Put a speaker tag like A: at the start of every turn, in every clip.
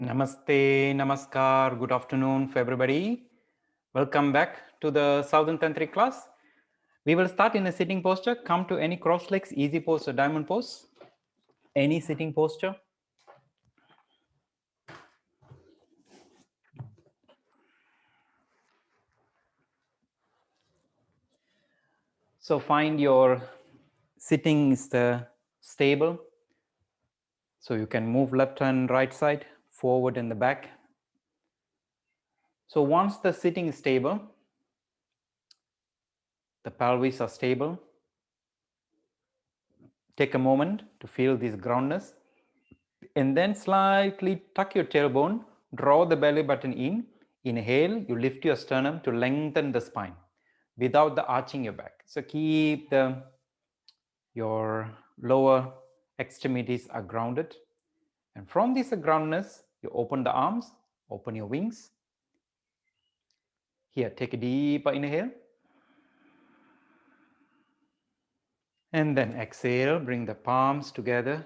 A: Namaste, Namaskar, good afternoon for everybody. Welcome back to the Southern Tantric class. We will start in a sitting posture. Come to any cross legs, easy pose or diamond pose. Any sitting posture. So find your sitting is stable. So you can move left and right side, forward and the back. So once the sitting is stable, the pelvis are stable. Take a moment to feel this groundness. And then slightly tuck your tailbone, draw the belly button in. Inhale, you lift your sternum to lengthen the spine without the arching your back. So keep your lower extremities are grounded. And from this groundedness, you open the arms, open your wings. Here, take a deeper inhale. And then exhale, bring the palms together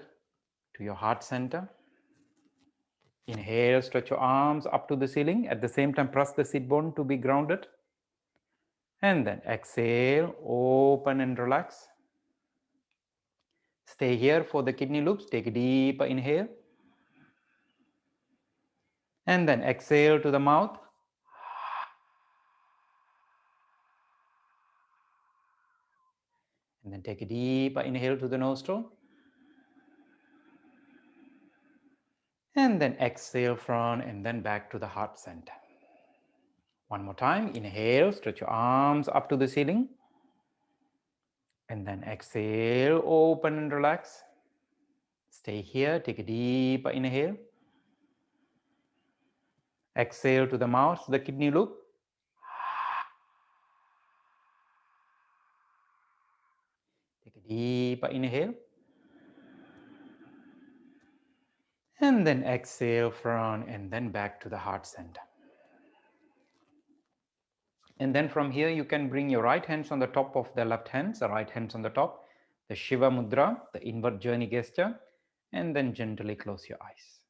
A: to your heart center. Inhale, stretch your arms up to the ceiling. At the same time, press the sit bone to be grounded. And then exhale, open and relax. Stay here for the kidney loops. Take a deeper inhale. And then exhale to the mouth. And then take a deeper inhale to the nostril. And then exhale from and then back to the heart center. One more time. Inhale, stretch your arms up to the ceiling. And then exhale, open and relax. Stay here. Take a deeper inhale. Exhale to the mouth, the kidney loop. Take a deeper inhale. And then exhale from and then back to the heart center. And then from here, you can bring your right hands on the top of the left hands, the right hands on the top, the Shiva Mudra, the inward journey gesture, and then gently close your eyes.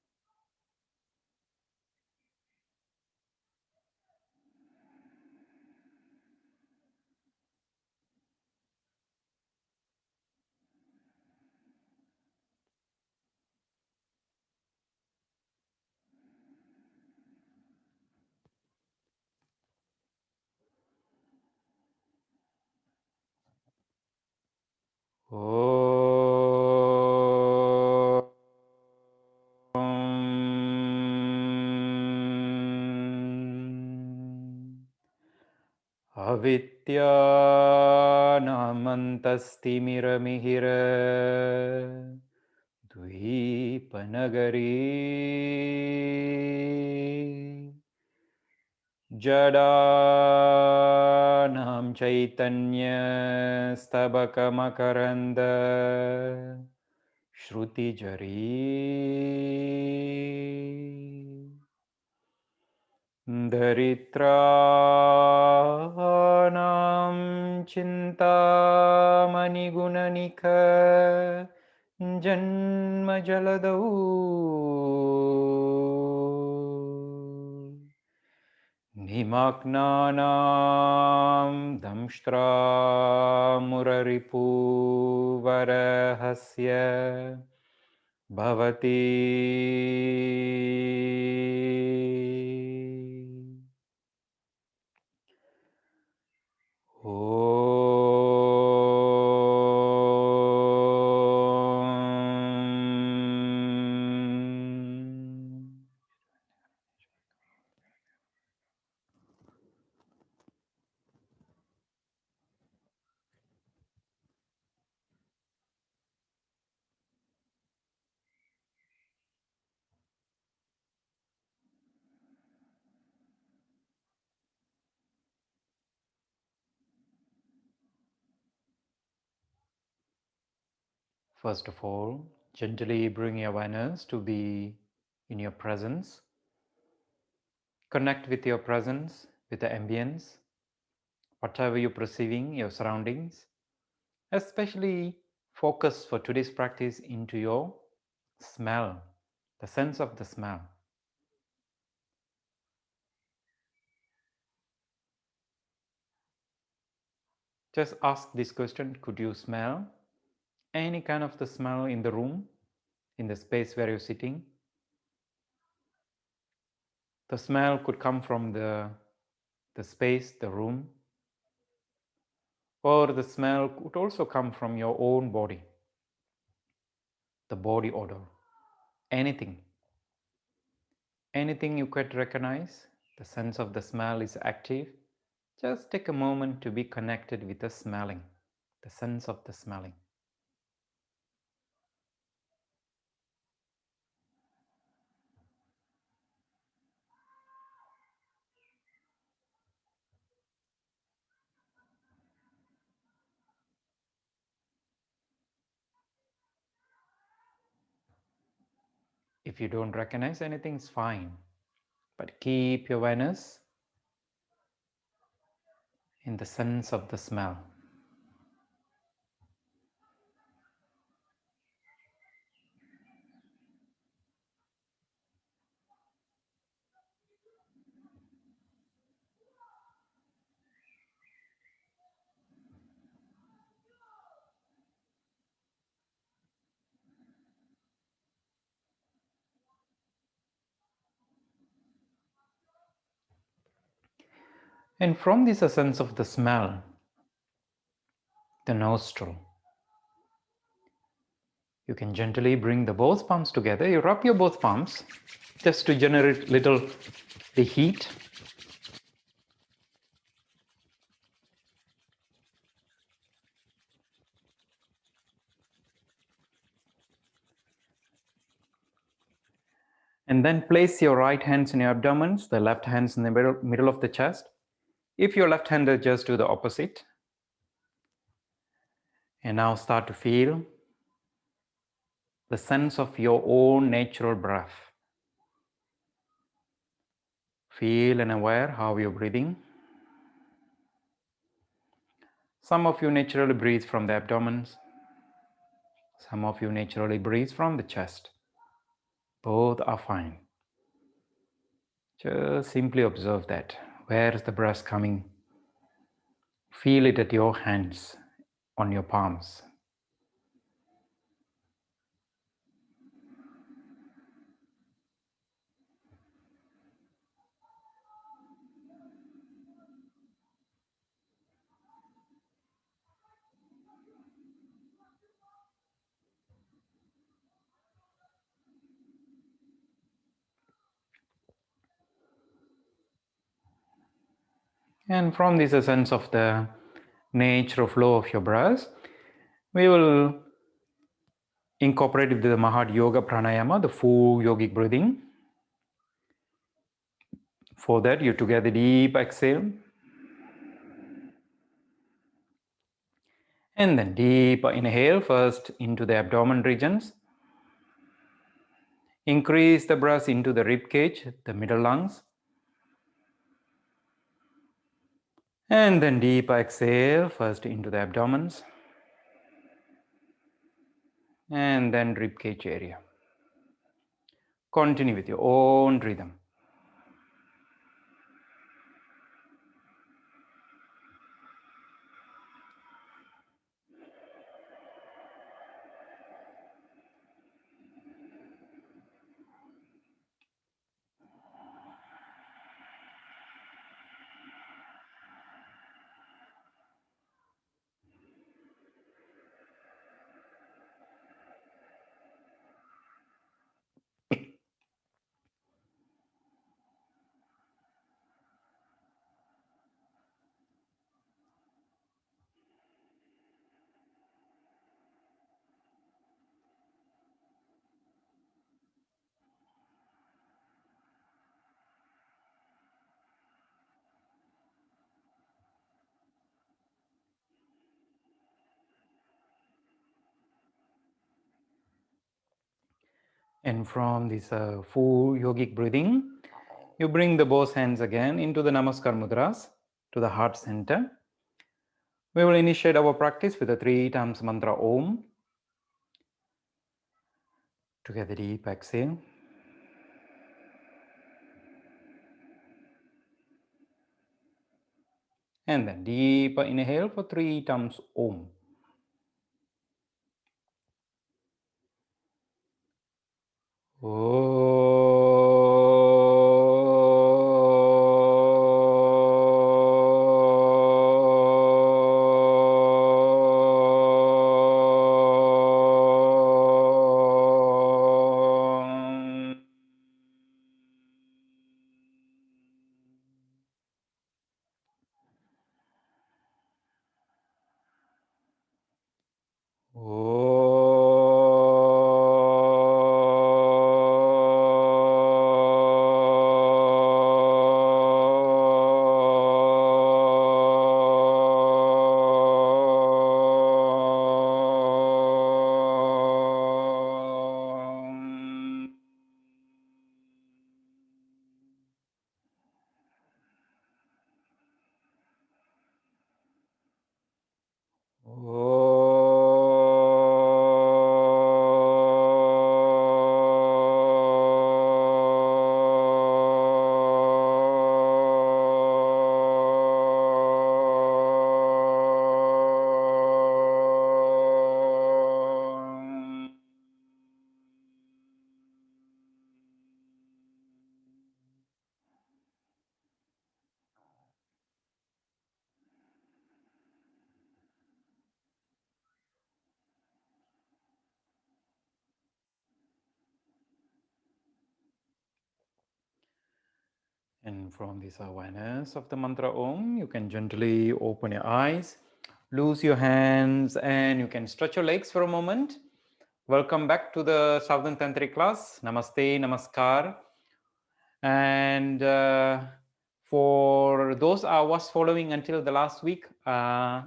A: Avidya namantastimira Dvipanagari Jadanam Chaitanya Stabakamakaranda Shruti Jari Daritranam Chintamani Gunanika Janma Jaladau Nimagnanam Damshtra Muraripu Varahasya Bhavati First of all, gently bring your awareness to be in your presence. Connect with your presence, with the ambience, whatever you're perceiving, your surroundings. Especially focus for today's practice into your smell, the sense of the smell. Just ask this question, could you smell any kind of the smell in the room, in the space where you're sitting? The smell could come from the space, the room, or the smell could also come from your own body, the body odor, anything. Anything you could recognize, the sense of the smell is active. Just take a moment to be connected with the smelling, the sense of the smelling. If you don't recognize anything, it's fine. But keep your awareness in the sense of the smell. And from this sense of the smell, the nostril, you can gently bring the both palms together. You rub your both palms just to generate little the heat. And then place your right hands in your abdomens, the left hands in the middle of the chest. If you're left-handed, just do the opposite. And now start to feel the sense of your own natural breath. Feel and aware how you're breathing. Some of you naturally breathe from the abdomen. Some of you naturally breathe from the chest. Both are fine. Just simply observe that. Where is the breath coming? Feel it at your hands, on your palms. And from this sense of the natural flow of your breath, we will incorporate with the Mahad Yoga Pranayama, the full yogic breathing. For that, you together deep exhale. And then deep inhale first into the abdomen regions. Increase the breath into the rib cage, the middle lungs. And then deep exhale first into the abdomens. And then rib cage area. Continue with your own rhythm. And from this full yogic breathing, you bring the both hands again into the Namaskar Mudras, to the heart center. We will initiate our practice with the 3 times mantra Om. Together deep exhale. And then deeper inhale for 3 times Om. And from this awareness of the mantra Om, you can gently open your eyes, loose your hands, and you can stretch your legs for a moment. Welcome back to the Southern Tantric class. Namaste, Namaskar. And for those I was following until the last week I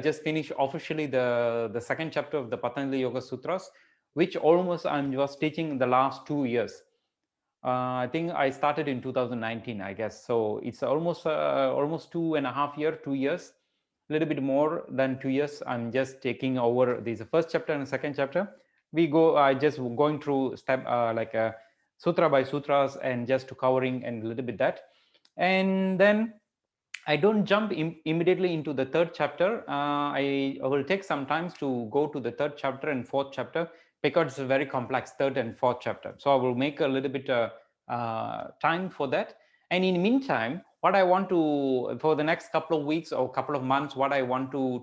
A: just finished officially the second chapter of the Patanjali Yoga Sutras, which almost I was teaching the last 2 years. I think I started in 2019, I guess. So it's almost 2 years, a little bit more than 2 years. I'm just taking over this first chapter and second chapter. I just going through step sutra by sutras and just covering and a little bit that. And then I don't jump immediately into the third chapter. I will take some time to go to the third chapter and fourth chapter because it's a very complex third and fourth chapter. So I will make a little bit time for that. And in the meantime, what I want to, for the next couple of weeks or couple of months, what I want to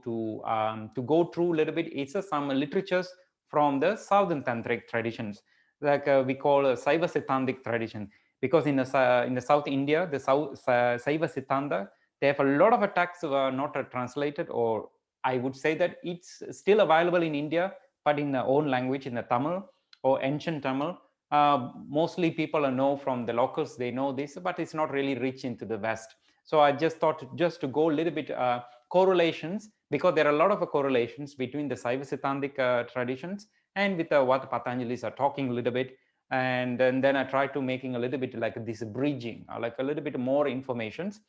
A: go through a little bit is some literatures from the Southern Tantric traditions, like we call Saiva Siddhantic tradition. Because in the South India, the Saiva Siddhanta, they have a lot of attacks not translated, or I would say that it's still available in India, but in their own language, in the Tamil or ancient Tamil. Mostly people know from the locals, they know this, but it's not really rich into the West. So I just thought just to go a little bit correlations, because there are a lot of correlations between the Saiva Siddhantic traditions and with what Patanjalis are talking a little bit. And then I tried to making a little bit like this bridging, like a little bit more informations.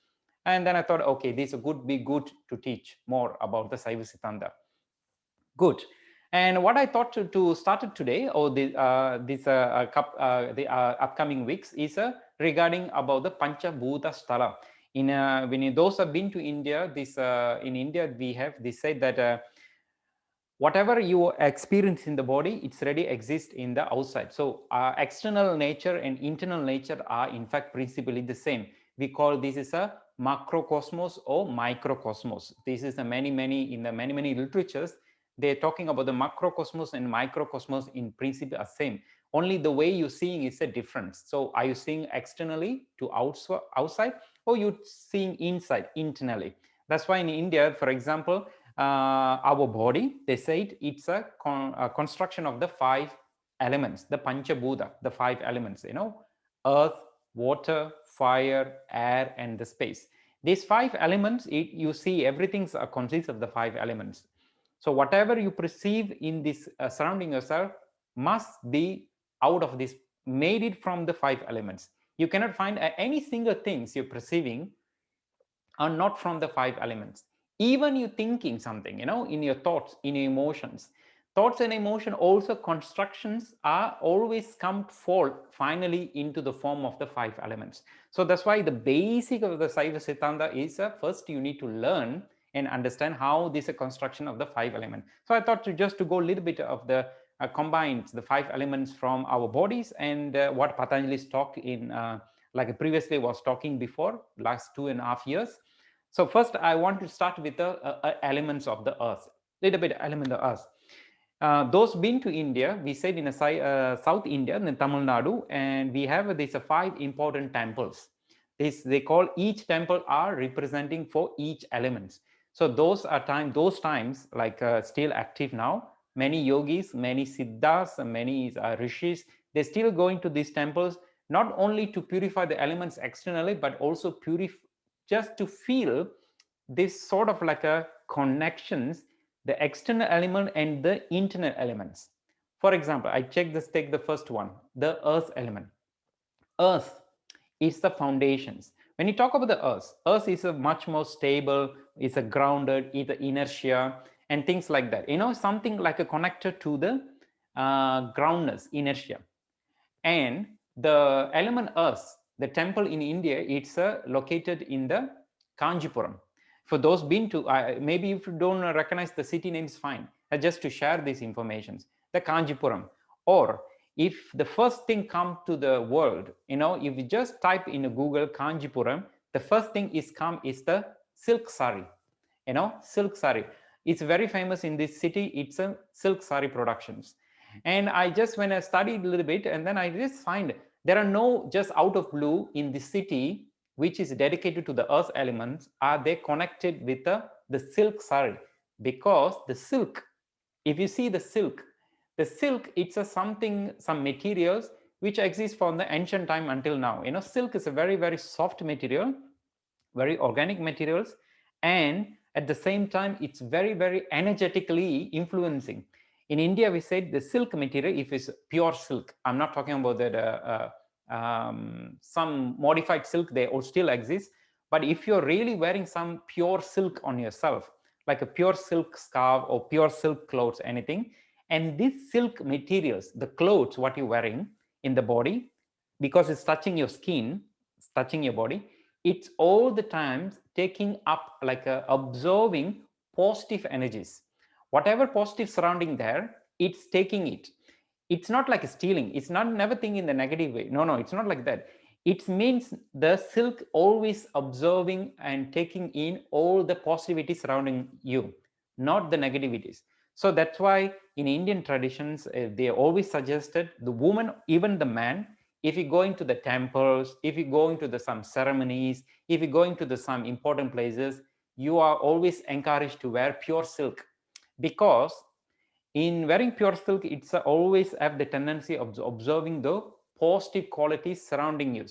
A: And then I thought, okay, this would be good to teach more about the Saiva Siddhanta. Good. And what I thought to start it today, or the upcoming weeks, is regarding about the Pancha Bhuta Sthala. When those have been to India, in India we have this said that whatever you experience in the body, it's already exists in the outside. So external nature and internal nature are in fact principally the same. We call this is a macrocosmos or microcosmos. This is the many literatures. They're talking about the macrocosmos and microcosmos in principle are same. Only the way you're seeing is a difference. So are you seeing externally to outside, or you seeing inside internally? That's why in India, for example, our body, they said it's a construction of the 5 elements, the Panchabhuta, the 5 elements, earth, water, fire, air, and the space. These 5 elements, you see everything consists of the 5 elements. So whatever you perceive in this surrounding yourself must be out of this, made it from the 5 elements. You cannot find any single things you're perceiving are not from the 5 elements. Even you thinking something, in your thoughts, in your emotions, thoughts and emotion, also constructions, are always fall finally into the form of the 5 elements. So that's why the basic of the Saiva Siddhanta is first you need to learn and understand how this is a construction of the 5 elements. So I thought to go a little bit of the combines the 5 elements from our bodies and what Patanjali's talk in like previously was talking before last 2.5 years. So first I want to start with the elements of the earth, little bit element of earth. Those been to India, we said in South India, in Tamil Nadu, and we have these 5 important temples. They call each temple are representing for each elements. So those times like still active now. Many yogis, many siddhas, many rishis, they're still going to these temples not only to purify the elements externally, but also just to feel this sort of like a connections, the external element and the internal elements. For example, take the first one, the earth element. Earth is the foundations. When you talk about the earth is a much more stable, is a grounded, is the inertia and things like that. Something like a connector to the groundness, inertia. And the element earth, the temple in India, it's located in the Kanchipuram. For those been to, maybe if you don't recognize the city name, is fine. Just to share these informations, the Kanchipuram. Or if the first thing come to the world, if you just type in Google Kanchipuram, the first thing is the silk sari. Silk sari. It's very famous in this city. It's a silk sari productions. And when I studied a little bit, and then I just find there are no just out of blue in the city which is dedicated to the earth elements, are they connected with the silk sari? Because the silk, if you see the silk, it's some materials which exist from the ancient time until now. Silk is a very, very soft material, very organic materials, and at the same time it's very, very energetically influencing. In India, we said the silk material, if it's pure silk, I'm not talking about that some modified silk, they all still exist. But if you're really wearing some pure silk on yourself, like a pure silk scarf or pure silk clothes, anything, and these silk materials, the clothes, what you're wearing in the body, because it's touching your skin, it's touching your body, it's all the times taking up like absorbing positive energies. Whatever positive surrounding there, it's taking it. It's not like stealing. It's not never thinking in the negative way. No, it's not like that. It means the silk always observing and taking in all the positivity surrounding you, not the negativities. So that's why in Indian traditions, they always suggested the woman, even the man, if you go into the temples, if you go into some ceremonies, if you go into some important places, you are always encouraged to wear pure silk, because in wearing pure silk, it's always have the tendency of observing the positive qualities surrounding you.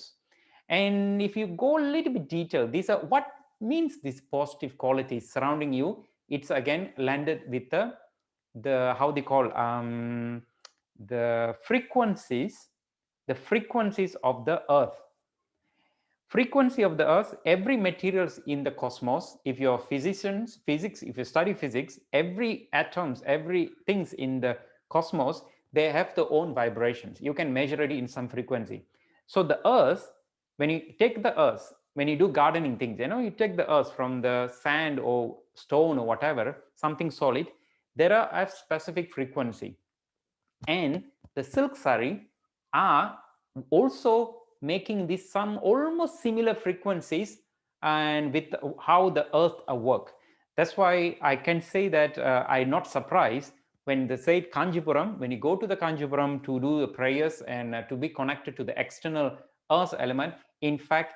A: And if you go a little bit detailed, these are what means these positive qualities surrounding you. It's again landed with the how they call the frequencies of the earth. Frequency of the earth, every materials in the cosmos, if you're physics, if you study physics, every atoms, every things in the cosmos, they have their own vibrations. You can measure it in some frequency. So the earth, when you take the earth, when you do gardening things, you take the earth from the sand or stone or whatever, something solid, there are a specific frequency. And the silk sari are also making this some almost similar frequencies and with how the earth work. That's why I can say that I'm not surprised when they say Kanchipuram, when you go to the Kanchipuram to do the prayers and to be connected to the external earth element. In fact,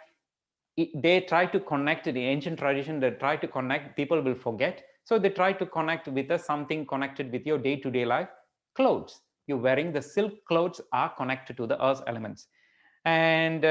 A: they try to connect the ancient tradition, they try to connect, people will forget. So they try to connect with something connected with your day-to-day life. Clothes, you're wearing the silk clothes are connected to the earth elements. And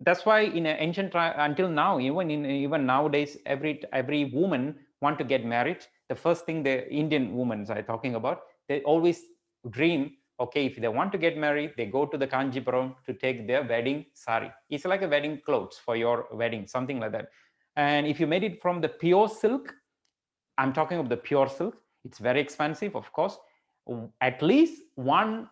A: that's why in ancient until now, even nowadays, every woman want to get married. The first thing the Indian women are talking about, they always dream, okay, if they want to get married, they go to the Kanchipuram to take their wedding sari. It's like a wedding clothes for your wedding, something like that. And if you made it from the pure silk, I'm talking of the pure silk, it's very expensive, of course. at least one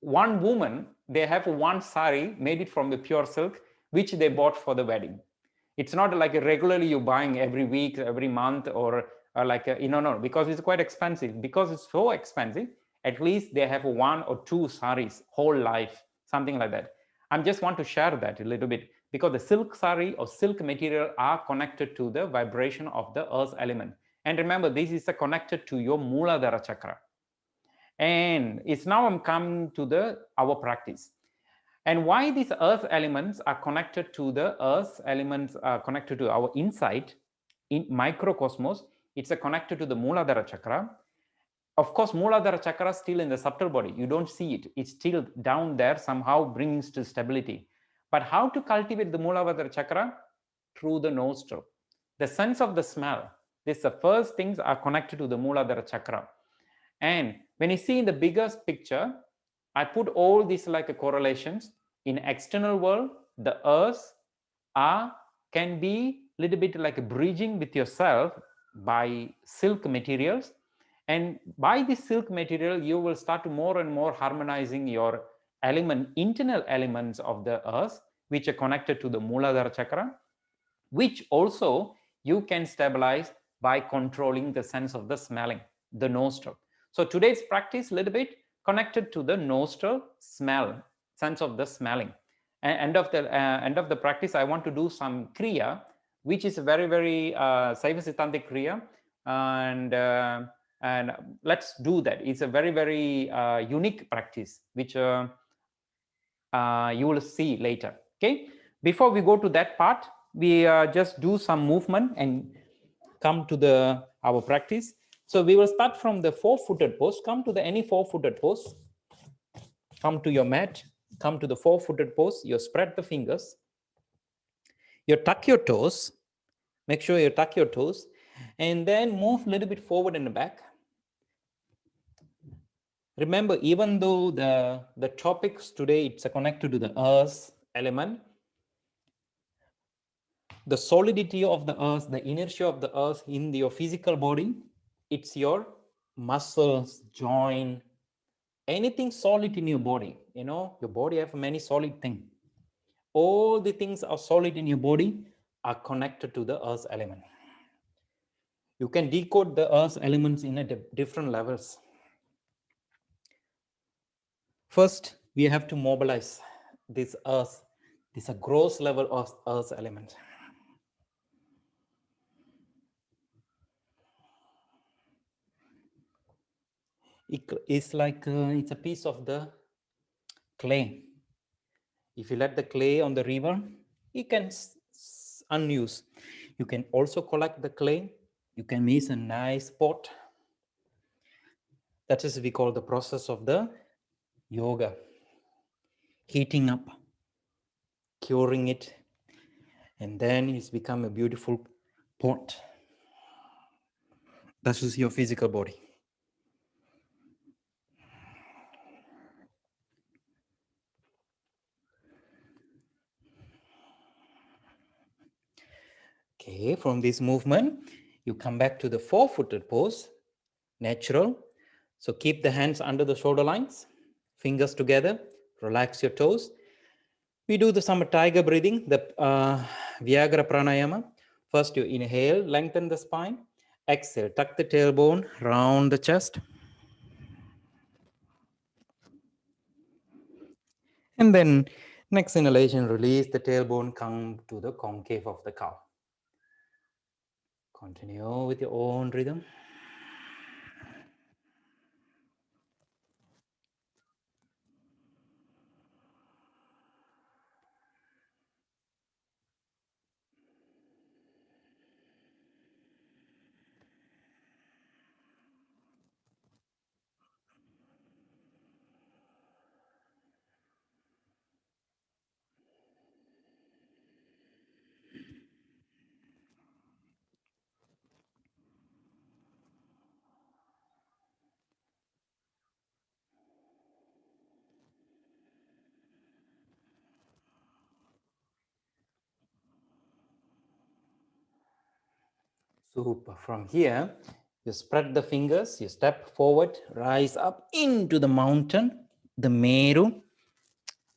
A: woman, they have one sari made it from the pure silk, which they bought for the wedding. It's not like regularly you buying every week, every month, or like no, because it's quite expensive. Because it's so expensive, at least they have one or two saris whole life, something like that. I just want to share that a little bit, because the silk sari or silk material are connected to the vibration of the earth element. And remember, this is connected to your Muladhara chakra. And it's now I'm coming to our practice. And why these earth elements are connected to the earth elements are connected to our insight in microcosmos. It's connected to the Muladhara chakra. Of course, Muladhara chakra is still in the subtle body. You don't see it. It's still down there, somehow brings to stability. But how to cultivate the Muladhara chakra? Through the nostril. The sense of the smell. This the first things are connected to the Muladhara chakra. And when you see in the biggest picture, I put all these like correlations. In external world, the earth can be a little bit like a bridging with yourself by silk materials. And by this silk material, you will start to more and more harmonizing your internal elements of the earth, which are connected to the Muladhara chakra, which also you can stabilize by controlling the sense of the smelling, the nostril. So today's practice a little bit connected to the nostril smell, sense of the smelling. And end of the practice, I want to do some kriya, which is a very, very Saiva Siddhantic kriya. And let's do that. It's a very, very unique practice, which you will see later. Okay. Before we go to that part, we just do some movement and come to our practice. So we will start from the four-footed pose. Come to any four-footed pose. Come to your mat. Come to the four-footed pose. You spread the fingers. You tuck your toes. Make sure you tuck your toes. And then move a little bit forward and back. Remember, even though the topics today, it's connected to the earth element, the solidity of the earth, the inertia of the earth in your physical body, it's your muscles, joint, anything solid in your body. You know, your body have many solid things. All the things are solid in your body are connected to the earth element. You can decode the earth elements in different levels. First, we have to mobilize this earth. This is a gross level of earth element. It's like it's a piece of the clay. If you let the clay on the river, it can unused. You can also collect the clay. You can make a nice pot. That is we call the process of the yoga. Heating up, curing it, and then it's become a beautiful pot. That is your physical body. Okay, from this movement, you come back to the four-footed pose, natural. So keep the hands under the shoulder lines, fingers together, relax your toes. We do some tiger breathing, the Viagra pranayama. First you inhale, lengthen the spine. Exhale, tuck the tailbone, round the chest. And then next inhalation, release the tailbone, come to the concave of the cow. Continue with your own rhythm. Super. From here, You spread the fingers, you step forward, rise up into the mountain, the Meru.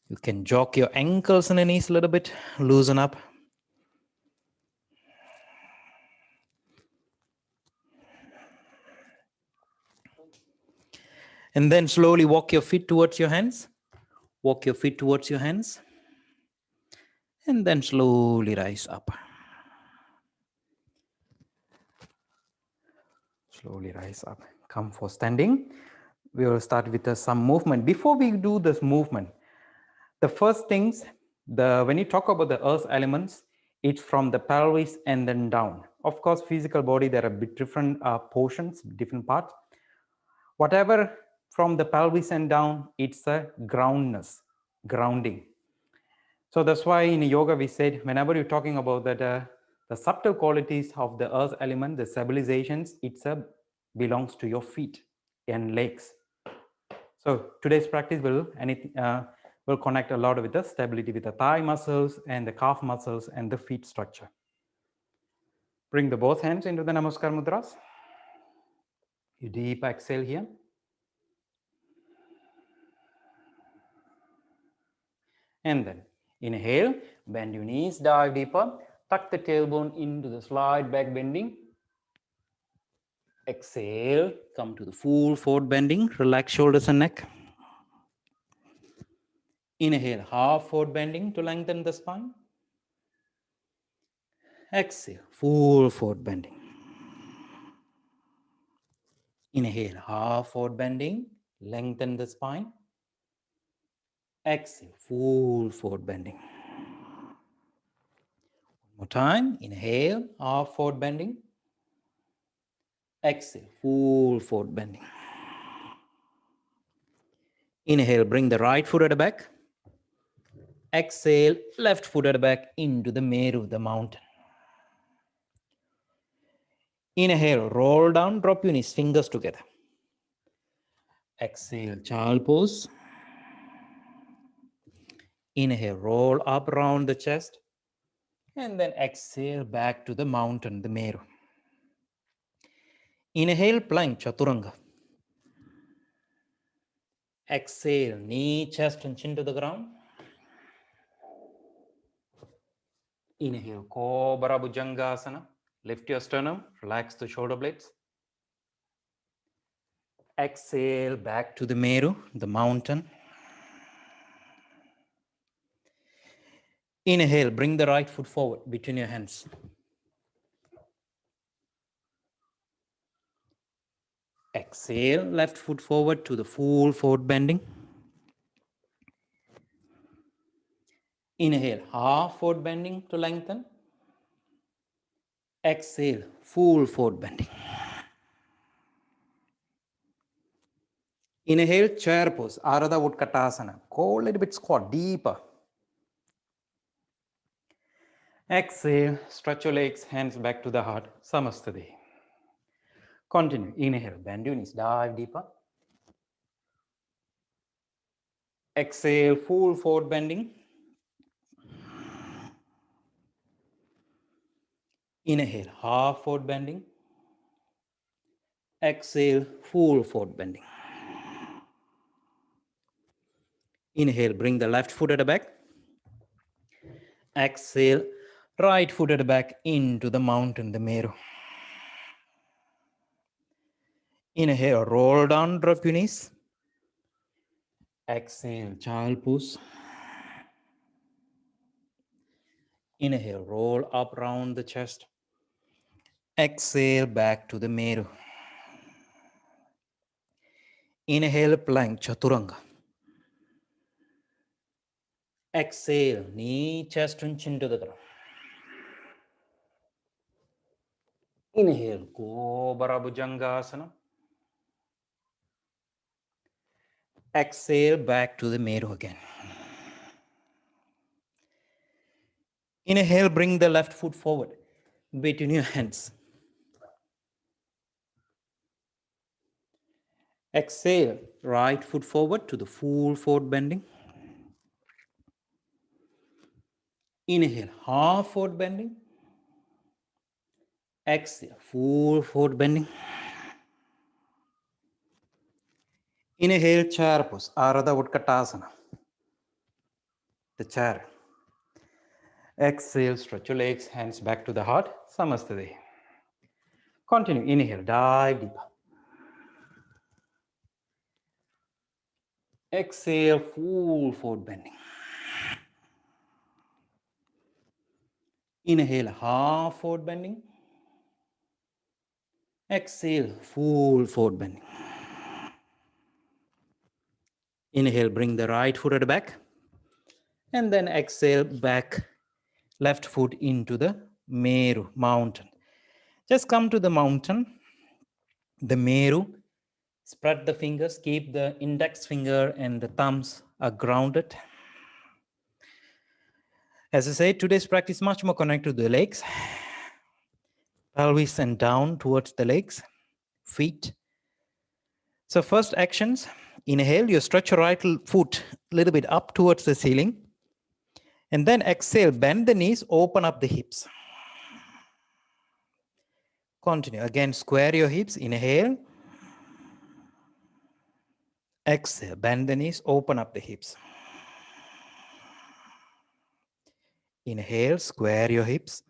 A: You can jog your ankles and the knees a little bit, loosen up. And then slowly walk your feet towards your hands. Walk your feet towards your hands. And then slowly rise up. Slowly rise up. Come for standing. We will start with some movement. Before we do this movement, the first things, when you talk about the earth elements, it's from the pelvis and then down. Of course, physical body, there are a bit different portions, different parts. Whatever from the pelvis and down, it's a groundness, grounding. So that's why in yoga we said, whenever you're talking about that, the subtle qualities of the earth element, the civilizations, belongs to your feet and legs. So today's practice will connect a lot with the stability with the thigh muscles and the calf muscles and the feet structure. Bring the both hands into the Namaskar Mudras. You deep exhale here. And then inhale, bend your knees, dive deeper, tuck the tailbone into the slight back bending. Exhale, come to the full forward bending, relax shoulders and neck. Inhale, half forward bending to lengthen the spine. Exhale, full forward bending. Inhale, half forward bending, lengthen the spine. Exhale, full forward bending. One more time, inhale, half forward bending. Exhale, full forward bending. Inhale, bring the right foot at the back. Exhale, left foot at the back into the Meru, the mountain. Inhale, roll down, drop your knees, fingers together. Exhale, child pose. Inhale, roll up around the chest. And then exhale back to the mountain, the Meru. Inhale, plank, chaturanga. Exhale, knee, chest, and chin to the ground. Inhale, Cobra Bhujangasana. Lift your sternum, relax the shoulder blades. Exhale, back to the Meru, the mountain. Inhale, bring the right foot forward between your hands. Exhale, left foot forward to the full forward bending. Inhale, half forward bending to lengthen. Exhale, full forward bending. Inhale, chair pose, Ardha Utkatasana. Go a little bit squat, deeper. Exhale, stretch your legs, hands back to the heart, Samastade. Continue, inhale, bend your knees, dive deeper. Exhale, full forward bending. Inhale, half forward bending. Exhale, full forward bending. Inhale, bring the left foot at the back. Exhale, right foot at the back into the mountain, the Meru. Inhale, roll down, drop your knees. Exhale, child pose. Inhale, roll up round the chest. Exhale, back to the Meru. Inhale, plank, chaturanga. Exhale, knee, chest, and chin to the ground. Inhale, Cobra Bhujangasana. Exhale, back to the Meru again. Inhale, bring the left foot forward between your hands. Exhale, right foot forward to the full forward bending. Inhale, half forward bending. Exhale, full forward bending. Inhale, chair pose, Ardha Utkatasana. The chair. Exhale, stretch your legs, hands back to the heart, Samastade. Continue, inhale, dive deeper. Exhale, full forward bending. Inhale, half forward bending. Exhale, full forward bending. Inhale, bring the right foot at the back. And then exhale, back, left foot into the Meru, mountain. Just come to the mountain, the Meru. Spread the fingers, keep the index finger and the thumbs are grounded. As I said, today's practice is much more connected to the legs. Pelvis and down towards the legs, feet. So first actions, inhale, you stretch your right foot a little bit up towards the ceiling. And then exhale, bend the knees, open up the hips. Continue, again, square your hips, inhale. Exhale, bend the knees, open up the hips. Inhale, square your hips.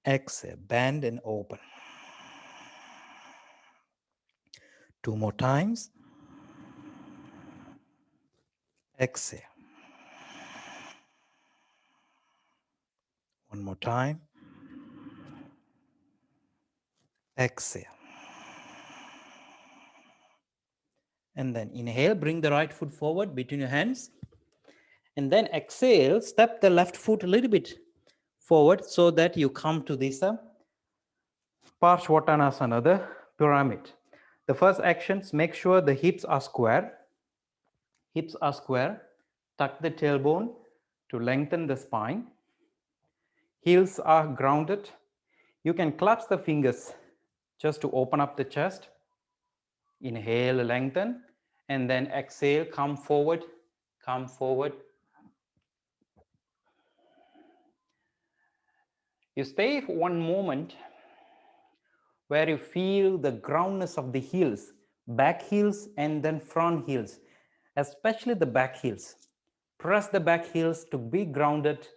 A: Exhale, bend and open. 2 more times. Exhale. 1 more time. Exhale. And then inhale, bring the right foot forward between your hands. And then exhale, step the left foot a little bit forward so that you come to this Parshvattanasana, the pyramid. The first actions, make sure the hips are square. Hips are square. Tuck the tailbone to lengthen the spine. Heels are grounded. You can clasp the fingers just to open up the chest. Inhale, lengthen, and then exhale, come forward, come forward. You stay for one moment where you feel the groundness of the heels, back heels and then front heels, especially the back heels. Press the back heels to be grounded,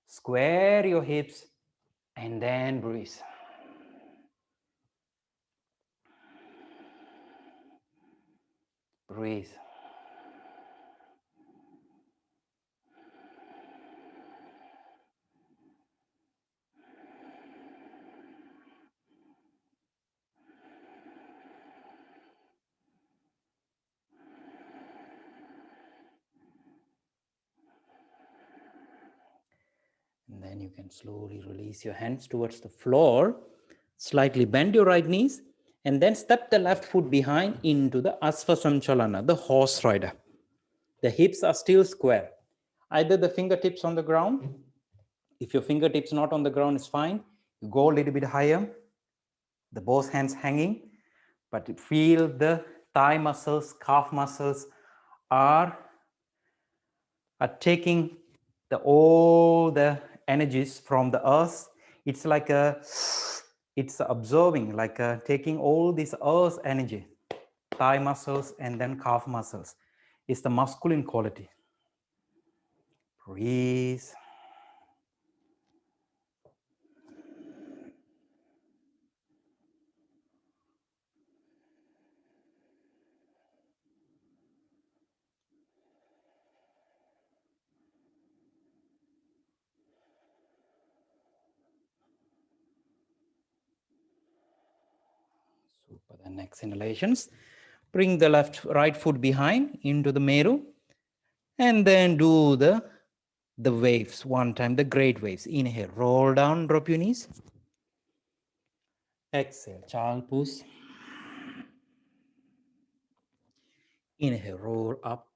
A: square your hips, and then breathe. Breathe. And then you can slowly release your hands towards the floor, slightly bend your right knees, and then step the left foot behind into the Asvasanchalana, the horse rider. The hips are still square. Either the fingertips on the ground. If your fingertips not on the ground, it's fine. You go a little bit higher, the both hands hanging, but feel the thigh muscles, calf muscles are taking all the energies from the earth. It's like it's absorbing, like taking all this earth energy, thigh muscles and then calf muscles. It's the masculine quality. Breathe. Super. The next inhalations. Bring the right foot behind into the Meru. And then do the waves one time, the great waves. Inhale, roll down, drop your knees. Exhale, child pose. Inhale, roll up.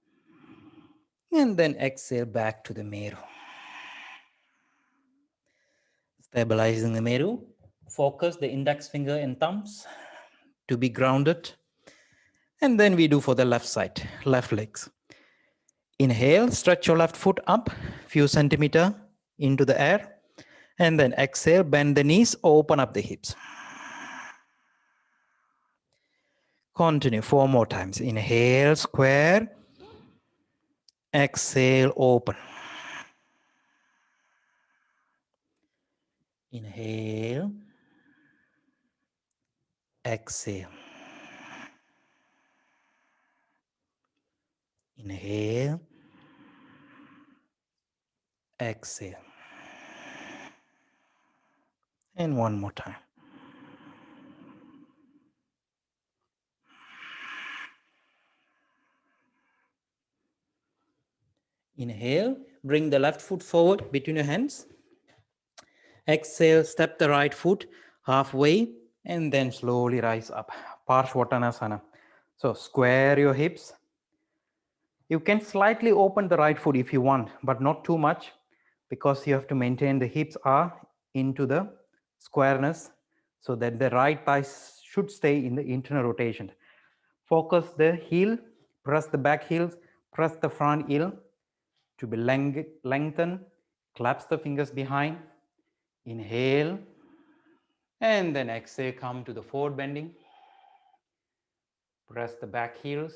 A: And then exhale back to the Meru. Stabilizing the Meru. Focus the index finger and thumbs to be grounded. And then we do for the left side, left legs. Inhale, stretch your left foot up, few centimeters into the air. And then exhale, bend the knees, open up the hips. Continue 4 more times. Inhale, square. Exhale, open. Inhale. Exhale. Inhale. Exhale. And one more time. Inhale, bring the left foot forward between your hands. Exhale, step the right foot halfway and then slowly rise up. Parshvattanasana. So square your hips. You can slightly open the right foot if you want, but not too much because you have to maintain the hips are into the squareness so that the right thigh should stay in the internal rotation. Focus the heel, press the back heels, press the front heel to be lengthened. Clasp the fingers behind. Inhale. And then exhale, come to the forward bending. Press the back heels.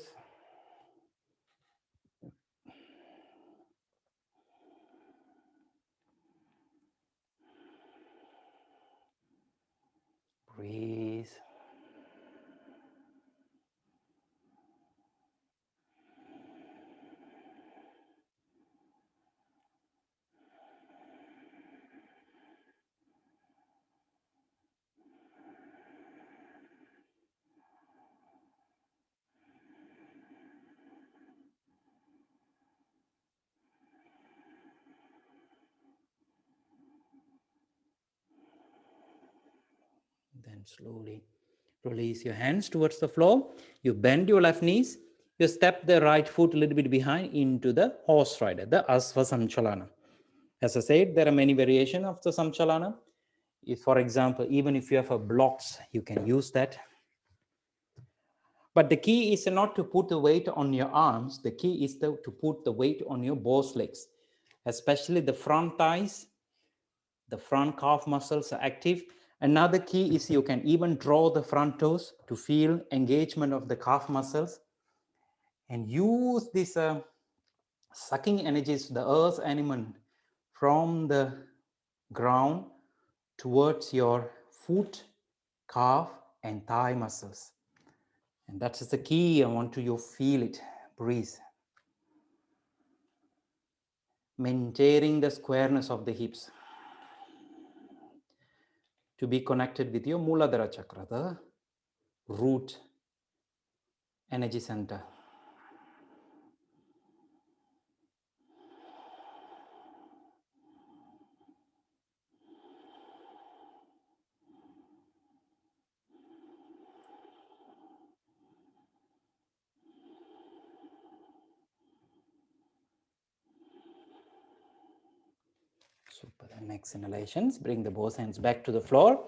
A: Breathe. Then slowly release your hands towards the floor. You bend your left knees. You step the right foot a little bit behind into the horse rider, the Asva Samchalana. As I said, there are many variations of the Samchalana. If, for example, even if you have a blocks, you can use that. But the key is not to put the weight on your arms. The key is to put the weight on your both legs, especially the front thighs. The front calf muscles are active. Another key is you can even draw the front toes to feel engagement of the calf muscles and use this sucking energies, the earth element from the ground towards your foot, calf, and thigh muscles. And that is the key. I want you to feel it. Breathe. Maintaining the squareness of the hips to be connected with your Muladhara chakra, the root energy center. Super. The next inhalations, bring the both hands back to the floor.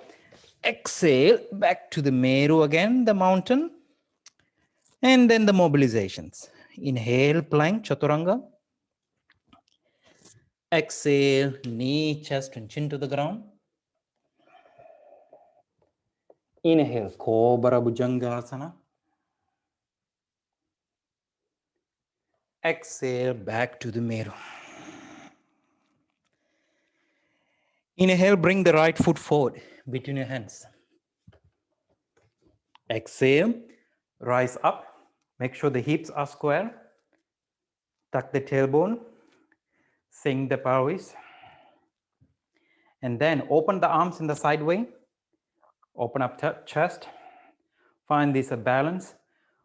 A: Exhale, back to the Meru again, the mountain. And then the mobilizations. Inhale, plank, chaturanga. Exhale, knee, chest, and chin to the ground. Inhale, Cobra Bhujangasana. Exhale, back to the Meru. Inhale, bring the right foot forward between your hands. Exhale, rise up. Make sure the hips are square. Tuck the tailbone. Sink the pelvis. And then open the arms in the side way. Open up chest. Find this a balance.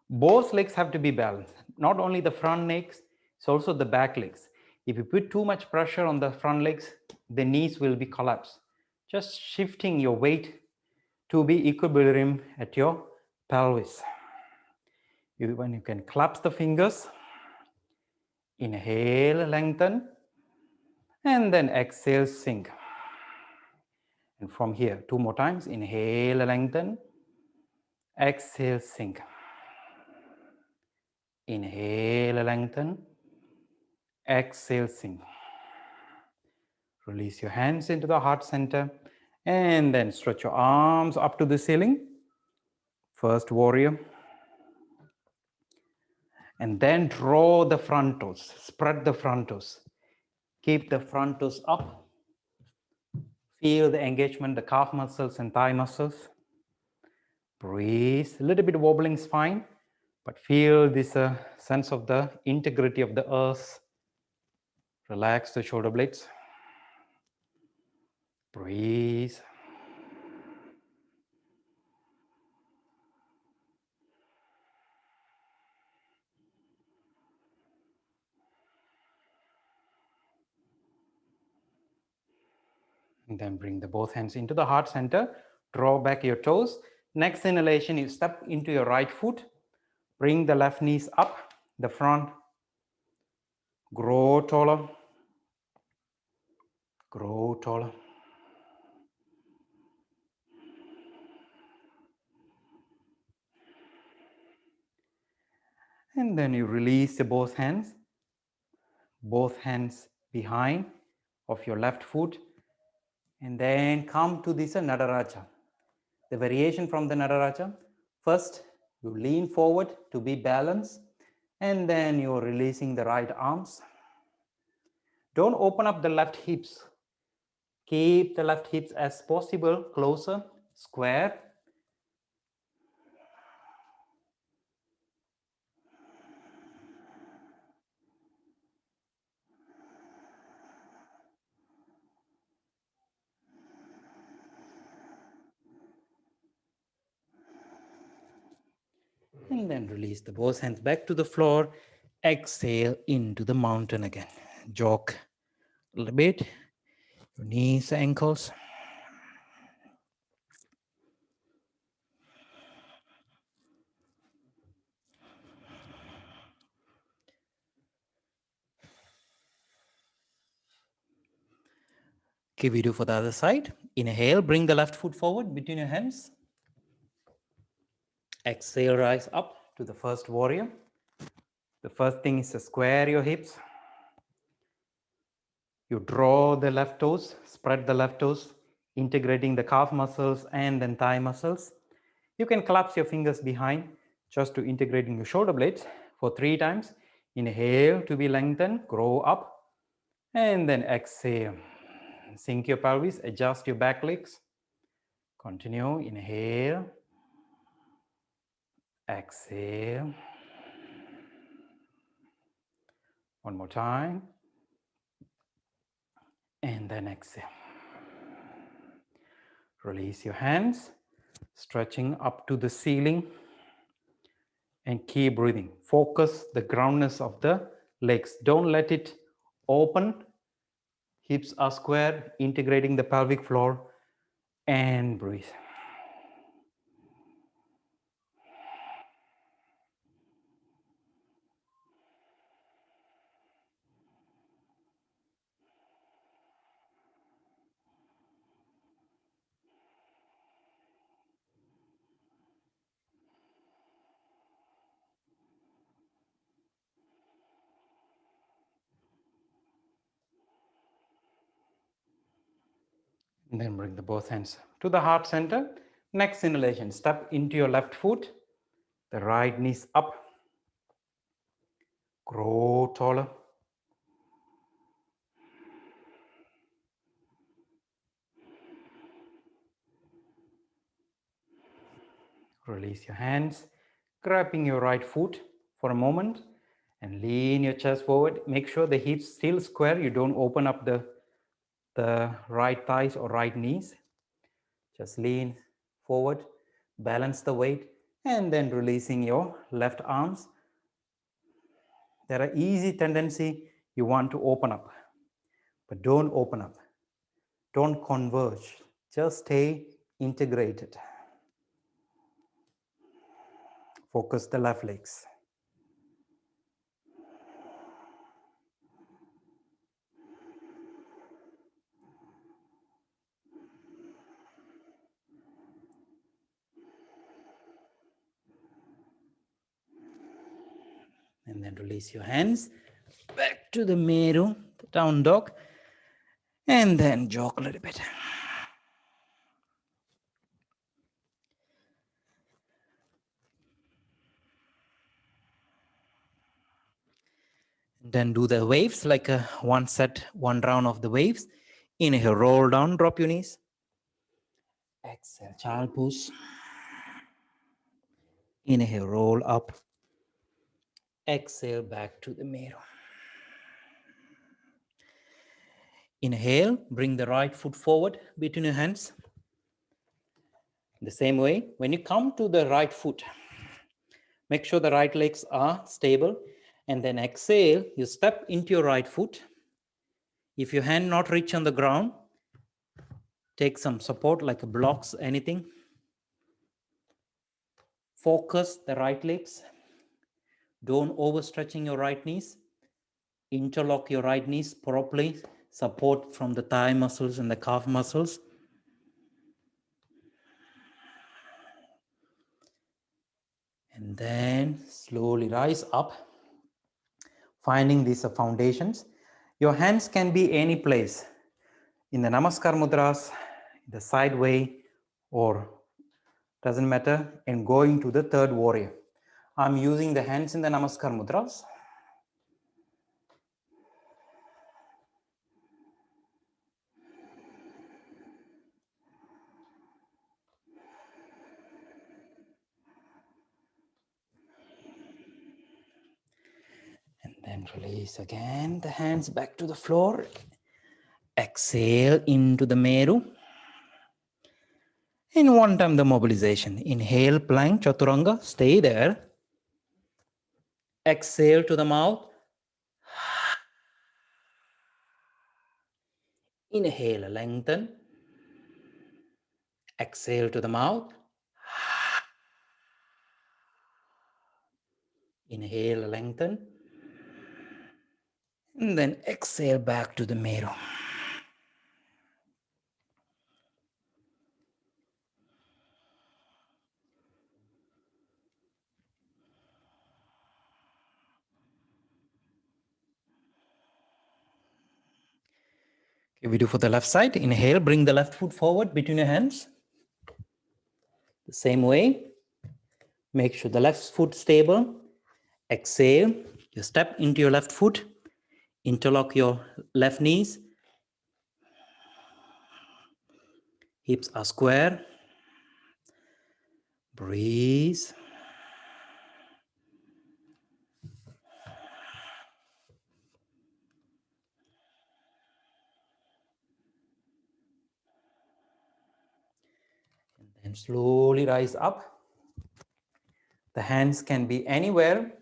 A: Both legs have to be balanced. Not only the front legs, it's also the back legs. If you put too much pressure on the front legs, the knees will be collapsed. Just shifting your weight to be equilibrium at your pelvis. When you can collapse the fingers, inhale, lengthen, and then exhale, sink. And from here, 2 more times, inhale, lengthen, exhale, sink. Inhale, lengthen, exhale, sink. Release your hands into the heart center and then stretch your arms up to the ceiling. First warrior. And then draw the front toes, spread the front toes. Keep the front toes up. Feel the engagement, the calf muscles and thigh muscles. Breathe, a little bit wobbling is fine, but feel this sense of the integrity of the earth. Relax the shoulder blades. Breathe. And then bring the both hands into the heart center. Draw back your toes. Next inhalation, you step into your right foot. Bring the left knees up, the front. Grow taller. Grow taller. And then you release the both hands behind of your left foot. And then come to this Nadaraja. The variation from the Nadaraja. First, you lean forward to be balanced. And then you're releasing the right arms. Don't open up the left hips. Keep the left hips as possible closer, square. And then release the both hands back to the floor. Exhale into the mountain again. Jog a little bit. Your knees, ankles. Okay, we do for the other side. Inhale, bring the left foot forward between your hands. Exhale, rise up to the first warrior. The first thing is to square your hips. You draw the left toes, spread the left toes, integrating the calf muscles and then thigh muscles. You can collapse your fingers behind just to integrating your shoulder blades for 3 times. Inhale to be lengthened, grow up, and then exhale. Sink your pelvis, adjust your back legs. Continue, inhale, exhale. One more time. And then exhale. Release your hands, stretching up to the ceiling. And keep breathing. Focus the groundness of the legs. Don't let it open. Hips are square, integrating the pelvic floor. And breathe. And then bring the both hands to the heart center. Next inhalation, step into your left foot. The right knees up. Grow taller. Release your hands, grabbing your right foot for a moment and lean your chest forward. Make sure the hips still square. You don't open up the right thighs or right knees. Just lean forward, balance the weight, and then releasing your left arms. There are easy tendency you want to open up, but don't open up. Don't converge. Just stay integrated. Focus the left legs. And then release your hands back to the Meru, the down dog, and then jog a little bit. Then do the waves, like one set, one round of the waves. Inhale, roll down, drop your knees. Exhale, child pose. Inhale, roll up. Exhale, back to the middle. Inhale, bring the right foot forward between your hands. The same way, when you come to the right foot, make sure the right legs are stable. And then exhale, you step into your right foot. If your hand not reach on the ground, take some support like blocks, anything. Focus the right legs. Don't overstretching your right knees. Interlock your right knees properly. Support from the thigh muscles and the calf muscles. And then slowly rise up, finding these foundations. Your hands can be any place, in the Namaskar Mudras, the side way, or doesn't matter, and going to the third warrior. I'm using the hands in the Namaskar Mudras. And then release again the hands back to the floor. Exhale into the Meru. And one time the mobilization. Inhale, plank, chaturanga, stay there. Exhale to the mouth. Inhale, lengthen. Exhale to the mouth. Inhale, lengthen. And then exhale back to the Meru. Okay, we do for the left side. Inhale, bring the left foot forward between your hands. The same way. Make sure the left foot stable. Exhale, you step into your left foot. Interlock your left knees. Hips are square. Breathe. And then slowly rise up. The hands can be anywhere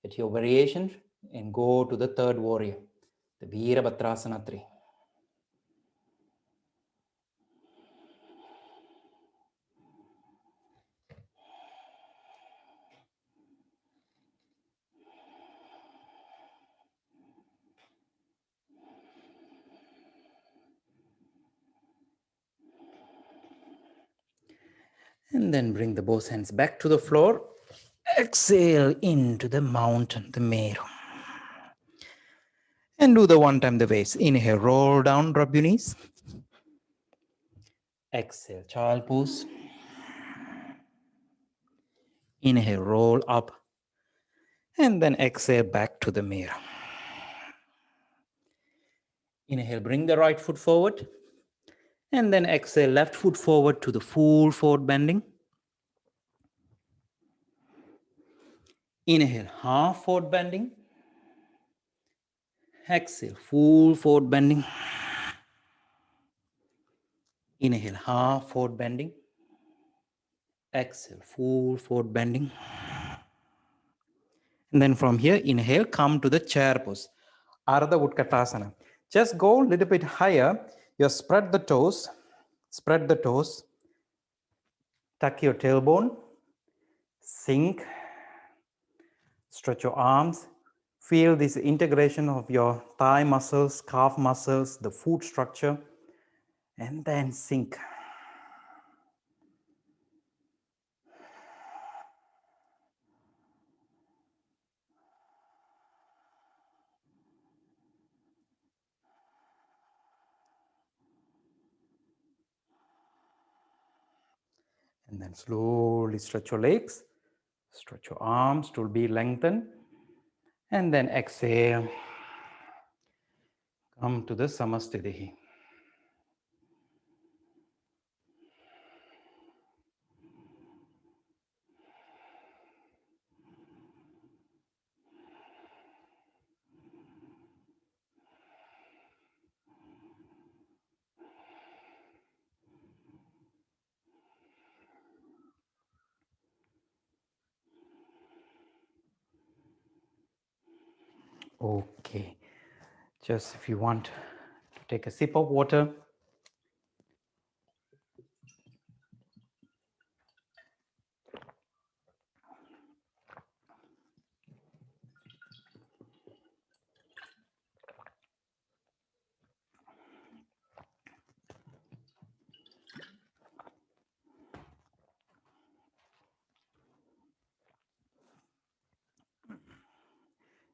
A: at your variation and go to the third warrior, the Virabhadrasana 3. And then bring the both hands back to the floor. Exhale into the mountain, the Meru. And do the one time the waves. Inhale, roll down, drop your knees. Exhale, child pose. Inhale, roll up. And then exhale back to the Meru. Inhale, bring the right foot forward. And then exhale, left foot forward to the full forward bending. Inhale, half forward bending. Exhale, full forward bending. Inhale, half forward bending. Exhale, full forward bending. And then from here, inhale, come to the chair pose, Ardha Utkatasana. Just go a little bit higher. You spread the toes, tuck your tailbone, sink, stretch your arms. Feel this integration of your thigh muscles, calf muscles, the foot structure, and then sink. And then slowly stretch your legs, stretch your arms to be lengthened, and then exhale. Come to the Samastitihi. Okay, just if you want to take a sip of water.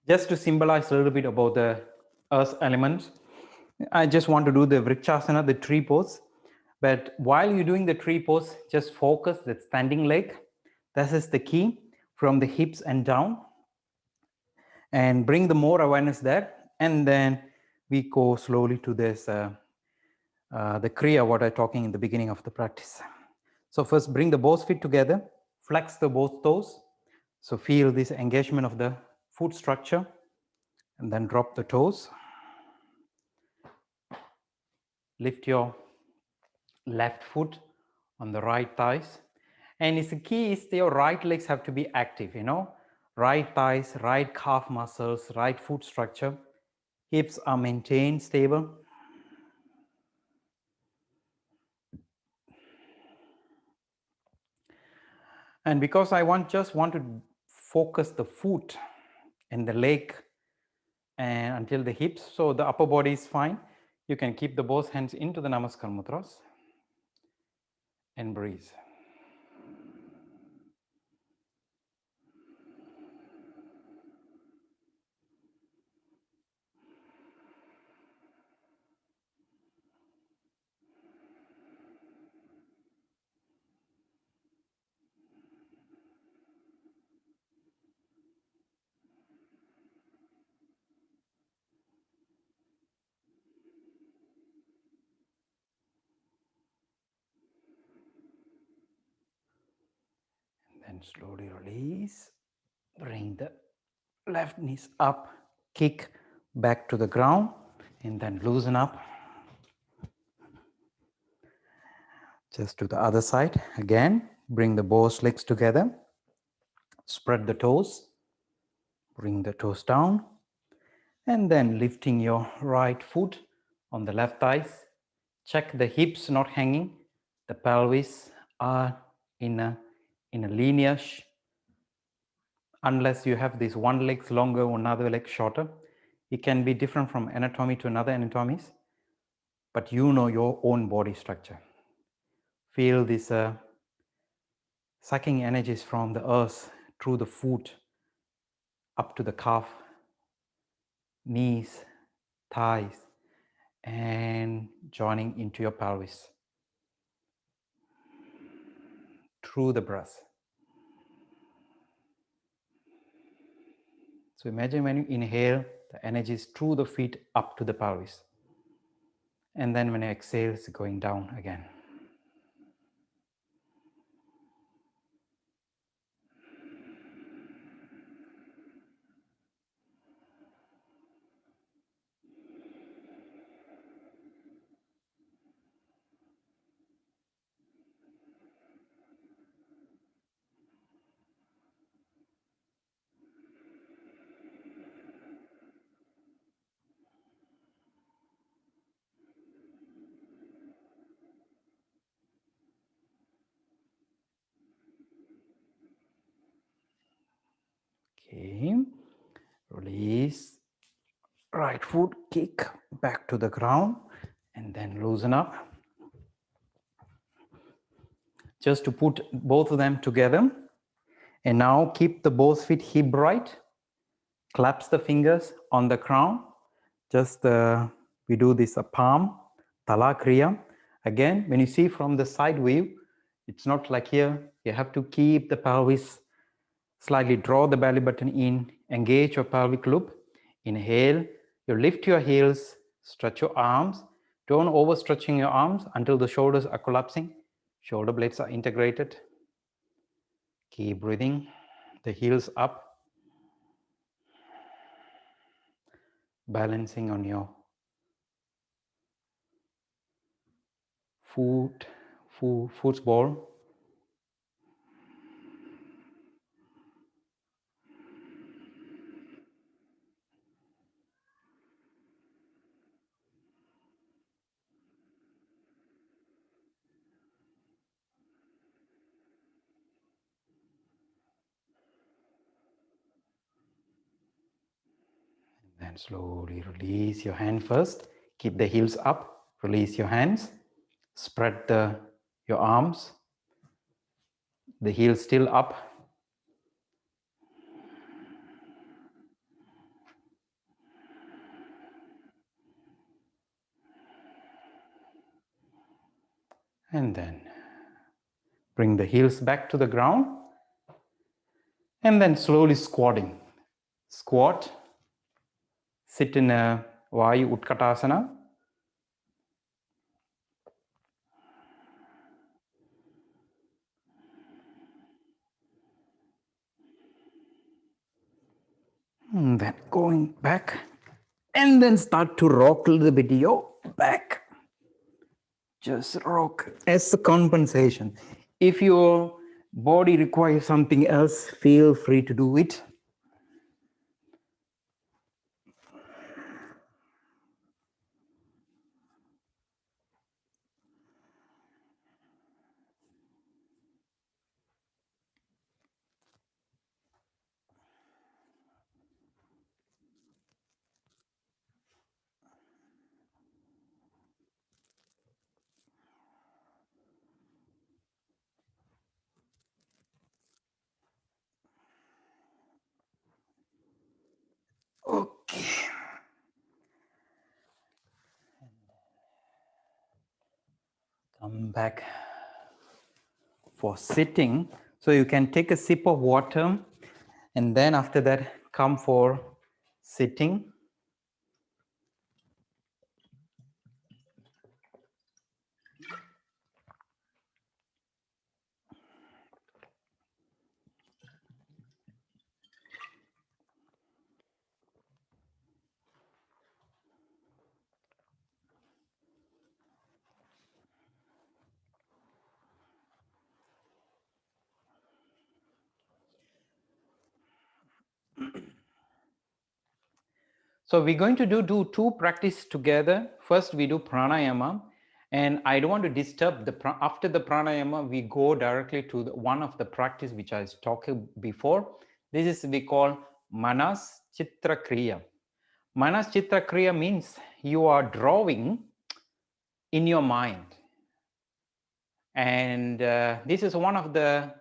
A: Just to symbolize a little bit about the earth elements, I just want to do the Vrikshasana, the tree pose. But while you're doing the tree pose, just focus the standing leg. This is the key, from the hips and down. And bring the more awareness there. And then we go slowly to this, the Kriya, what I'm talking in the beginning of the practice. So first bring the both feet together, flex the both toes. So feel this engagement of the foot structure, and then drop the toes. Lift your left foot on the right thighs. And it's the key is your right legs have to be active, right thighs, right calf muscles, right foot structure. Hips are maintained stable. And because I just want to focus the foot and the leg and until the hips, so the upper body is fine. You can keep the both hands into the Namaskar Mudras and breathe. And slowly release. Bring the left knees up, kick back to the ground, and then loosen up. Just to the other side. Again, bring the both legs together. Spread the toes. Bring the toes down. And then lifting your right foot on the left thighs. Check the hips not hanging. The pelvis are in a linear. Unless you have this one leg longer, another leg shorter. It can be different from anatomy to another anatomies. But you know your own body structure. Feel this sucking energies from the earth through the foot up to the calf, knees, thighs, and joining into your pelvis through the breath. So imagine when you inhale, the energy is through the feet up to the pelvis. And then when you exhale, it's going down again. Okay, release. Right foot, kick back to the ground, and then loosen up. Just to put both of them together. And now keep the both feet hip bright. Claps the fingers on the crown. Just we do this palm, Tala Kriya. Again, when you see from the side view, it's not like here. You have to keep the pelvis, slightly draw the belly button in, engage your pelvic loop. Inhale, you lift your heels, Stretch your arms. Don't overstretching your arms until the shoulders are collapsing. Shoulder blades are integrated. Keep breathing. The heels up. Balancing on your football. Then slowly release your hand first. Keep the heels up. Release your hands. Spread your arms. The heels still up. And then bring the heels back to the ground. And then slowly squatting. Squat. Sit in a Vayu Utkatasana. And then going back. And then start to rock a little bit your back. Just rock as a compensation. If your body requires something else, feel free to do it. Okay. Come back for sitting. So you can take a sip of water and then after that come for sitting. So we're going to do two practices together. First, we do pranayama, and I don't want to disturb after the pranayama. We go directly to one of the practice which I was talking before. This is we call Manas Chitra Kriya. Manas Chitra Kriya means you are drawing in your mind, and this is one of the.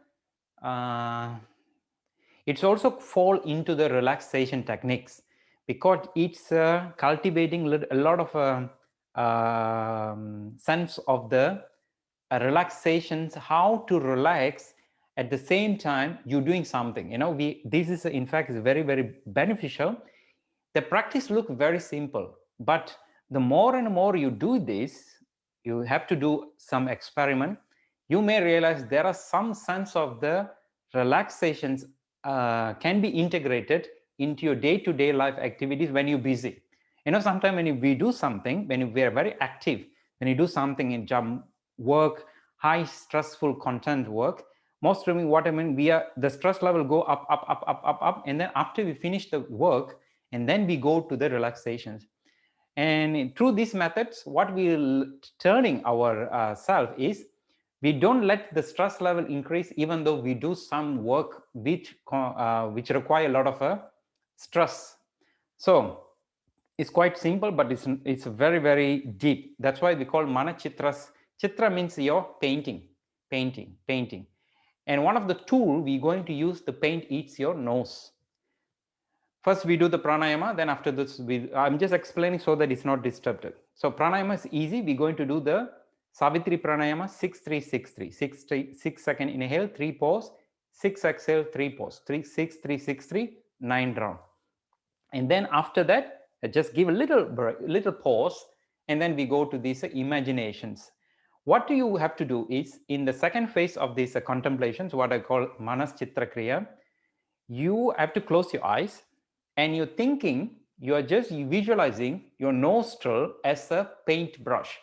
A: It's also fall into the relaxation techniques because it's cultivating a lot of sense of the relaxations, how to relax at the same time you're doing something. This is in fact is very, very beneficial. The practice looks very simple, but the more and more you do this, you have to do some experiment. You may realize there are some sense of the relaxations can be integrated into your day-to-day life activities when you're busy. Sometimes when we do something, when we are very active, when you do something in job work, high stressful content work, most of what I mean, the stress level go up, and then after we finish the work, and then we go to the relaxations. And through these methods, what we're turning our self is, we don't let the stress level increase even though we do some work which require a lot of stress. So it's quite simple, but it's very, very deep. That's why we call mana chitras. Chitra means your painting. And one of the tool we're going to use, the paint eats your nose. First we do the pranayama, then after this I'm just explaining so that it's not disturbed. So pranayama is easy. We're going to do the Savitri pranayama 6-3-6-3. 6 second inhale, 3 pause, 6 exhale, 3 pause, 3 6 3 6 3 9 round. And then after that Just give a little pause, and then we go to these imaginations. What you have to do is, in the second phase of these contemplations, what I call Manas Chitra Kriya, you have to close your eyes, and you're thinking, you are just visualizing your nostril as a paintbrush.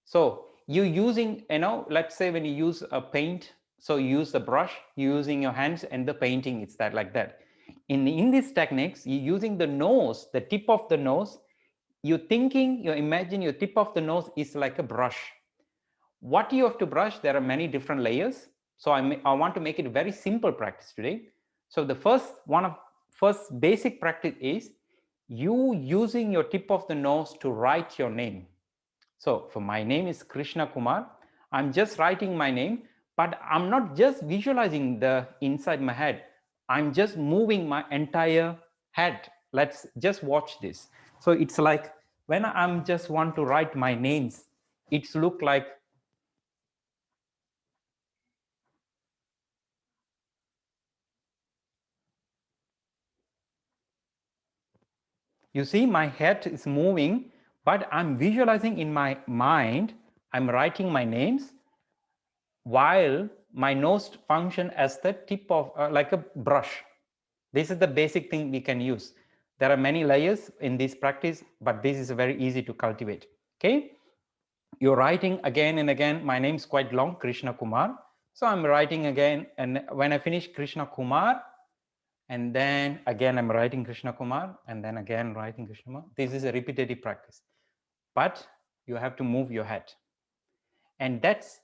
A: So you're using, let's say when you use a paint, so you use the brush, you're using your hands, and the painting, it's that like that. In these techniques, you're using the nose, the tip of the nose. You're thinking, you imagine your tip of the nose is like a brush. What you have to brush, there are many different layers. So I want to make it a very simple practice today. So the first basic practice is you using your tip of the nose to write your name. So for my name is Krishna Kumar. I'm just writing my name, but I'm not just visualizing the inside my head. I'm just moving my entire head. Let's just watch this. So it's like when I'm just want to write my names, it's look like you see my head is moving, but I'm visualizing in my mind, I'm writing my names while my nose function as the tip of like a brush. This is the basic thing we can use. There are many layers in this practice, but this is very easy to cultivate. Okay, you're writing again and again. My name is quite long, Krishna Kumar. So I'm writing again, and when I finish Krishna Kumar, and then again I'm writing Krishna Kumar, and then again writing Krishna Kumar. This is a repetitive practice, but you have to move your head. And that's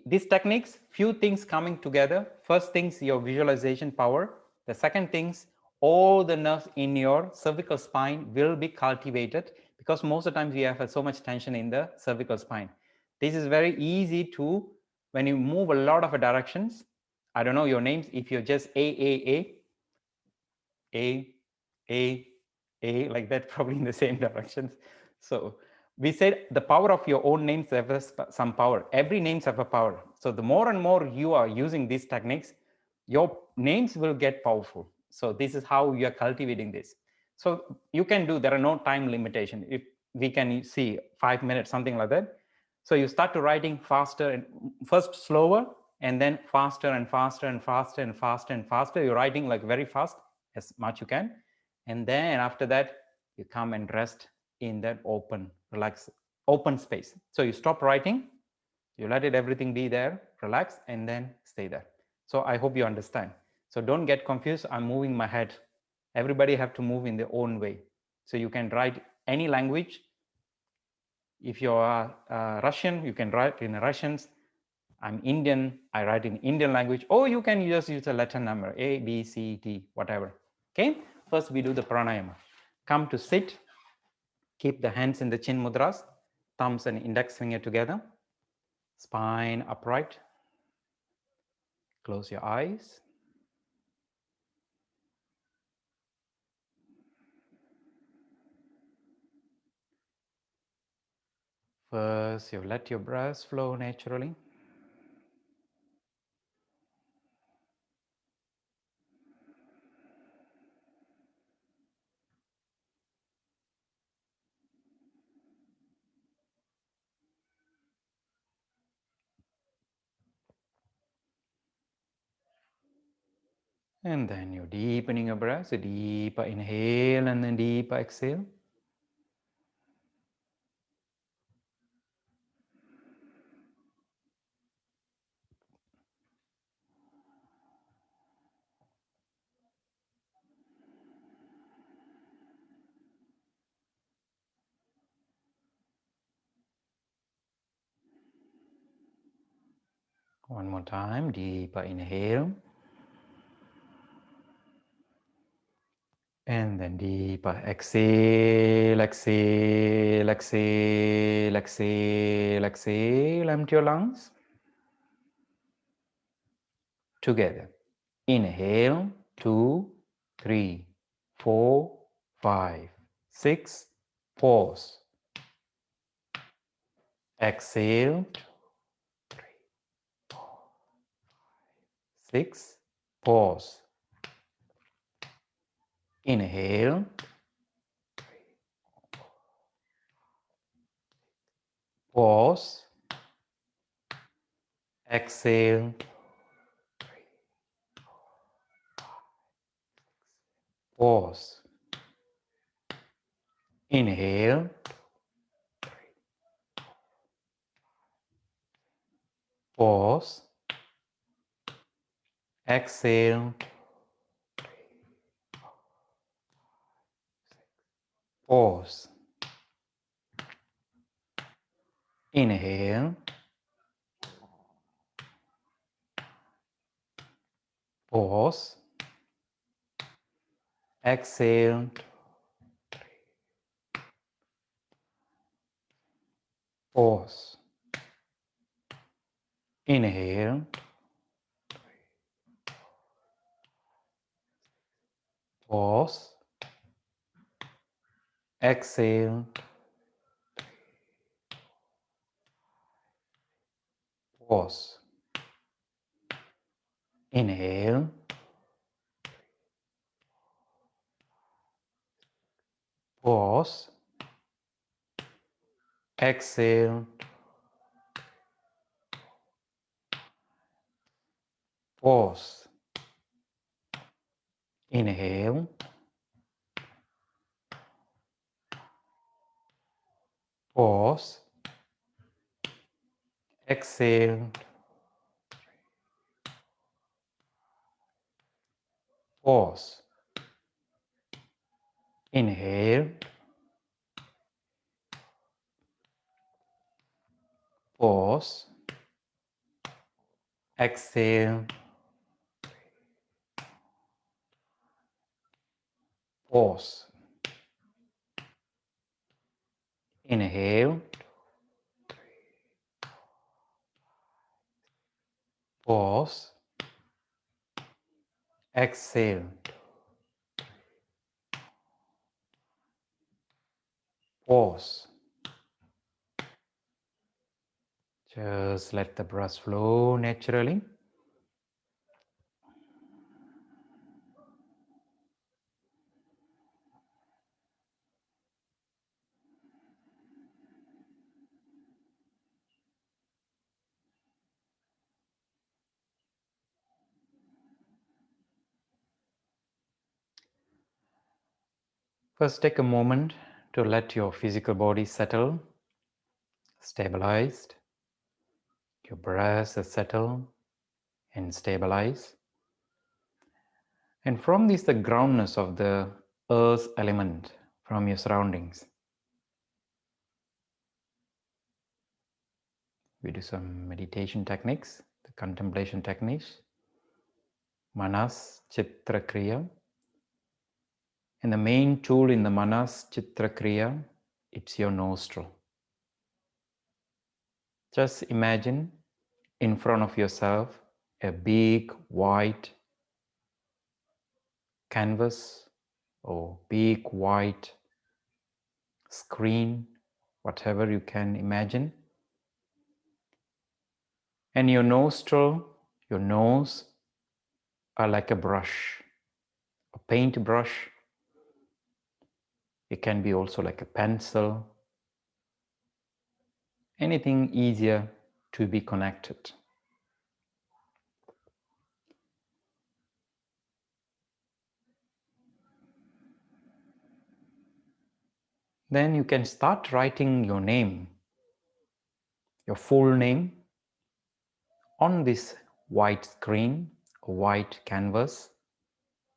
A: these techniques, few things coming together. First things, your visualization power. The second things, all the nerves in your cervical spine will be cultivated, because most of the times we have so much tension in the cervical spine. This is very easy to, when you move a lot of directions. I don't know your names. If you're just A, like that, probably in the same directions. So we said the power of your own names have some power. Every names have a power. So the more and more you are using these techniques, your names will get powerful. So this is how you are cultivating this. So you can do, there are no time limitation. If we can see 5 minutes, something like that. So you start to writing faster, and first slower, and then faster and faster and faster and faster and faster. You're writing like very fast as much you can. And then after that, you come and rest in that open, relax, open space. So you stop writing, you let it everything be there, relax, and then stay there. So I hope you understand. So don't get confused. I'm moving my head. Everybody have to move in their own way. So you can write any language. If you are Russian, you can write in Russians. I'm Indian, I write in Indian language. Or you can just use a letter number, A, B, C, D, whatever. Okay, first we do the pranayama. Come to sit, keep the hands in the chin mudras, thumbs and index finger together, spine upright. Close your eyes. First, you let your breath flow naturally. And then you're deepening your breath, a deeper inhale and then deeper exhale. One more time, deeper inhale. And then deeper exhale, exhale, exhale, exhale, exhale. Empty your lungs. Together. Inhale, 2, 3, 4, 5, 6. Pause. Exhale, 2, 3, 4, 6. Pause. Inhale, Pause. Exhale. Pause. Inhale. Pause. Exhale. Pause. Inhale. Pause. Exhale. Pause. Inhale. Pause. Exhale. Pause. Inhale. Pause. Exhale. Pause. Inhale. Pause. Exhale. Pause. Inhale. Pause. Exhale. Pause. Inhale. Pause. Exhale. Pause. Just let the breath flow naturally. First, take a moment to let your physical body settle, stabilized. Your breath is settled and stabilized. And from this, the groundness of the earth element from your surroundings. We do some meditation techniques, the contemplation techniques, Manas, Chitra, Kriya. And the main tool in the Manas, Chitra, Kriya, it's your nostril. Just imagine in front of yourself a big white canvas or big white screen, whatever you can imagine. And your nostril, your nose are like a brush, a paint brush. It can be also like a pencil, anything easier to be connected. Then you can start writing your name, your full name, on this white screen, a white canvas,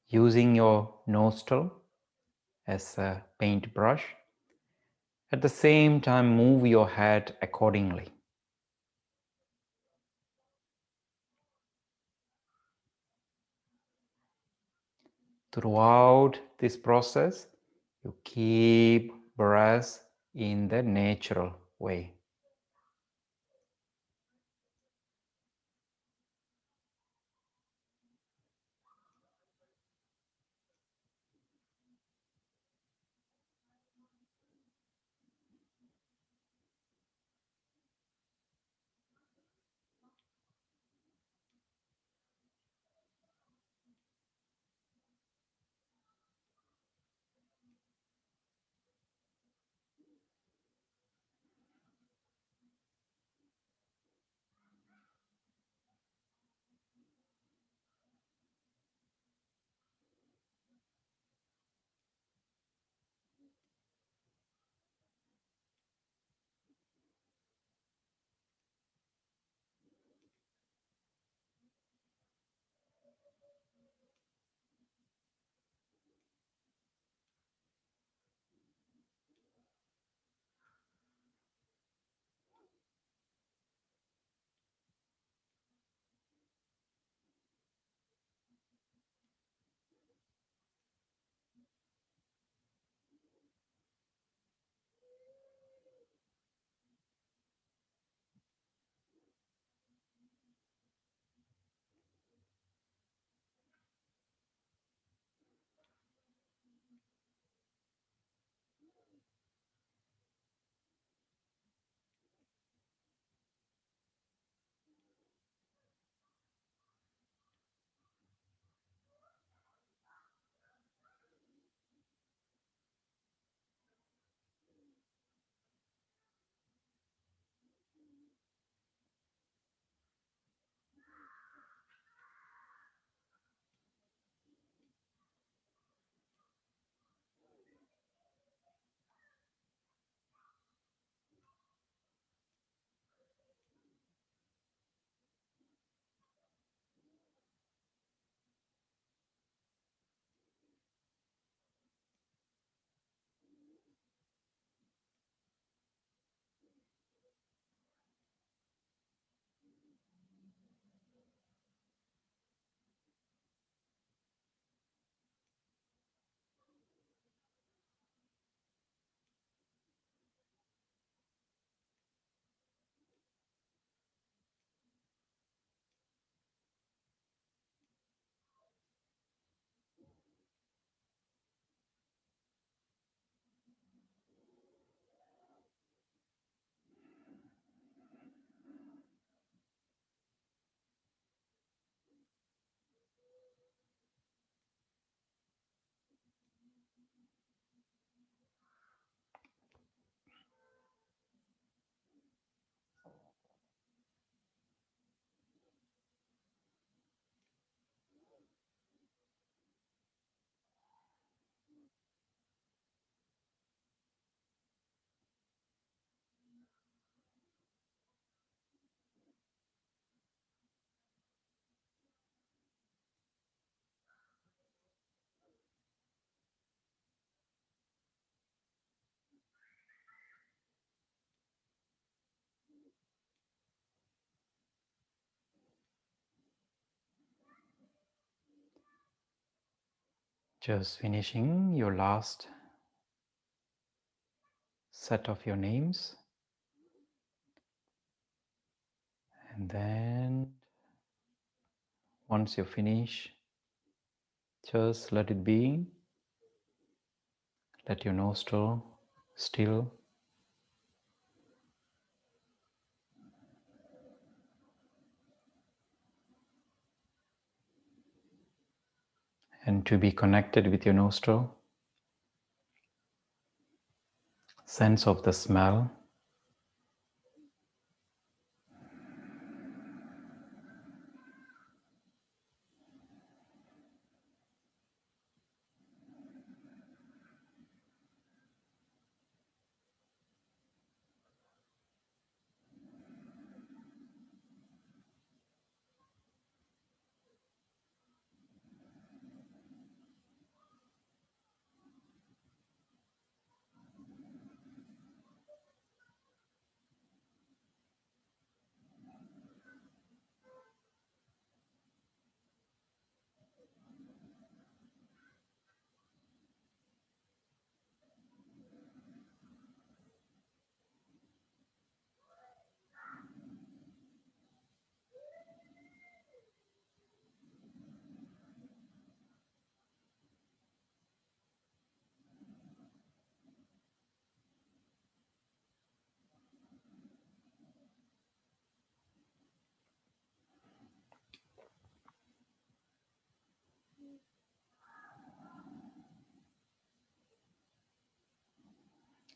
A: using your nostril as a paintbrush. At the same time, move your head accordingly. Throughout this process, you keep breath in the natural way. Just finishing your last set of your names. And then once you finish, just let it be. Let your nostril still. And to be connected with your nostril, sense of the smell.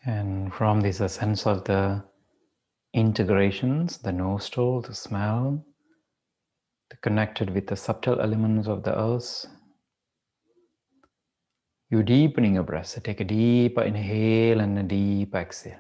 A: And from this a sense of the integrations, the nostril, the smell, connected with the subtle elements of the earth. You're deepening your breath. So take a deeper inhale and a deep exhale.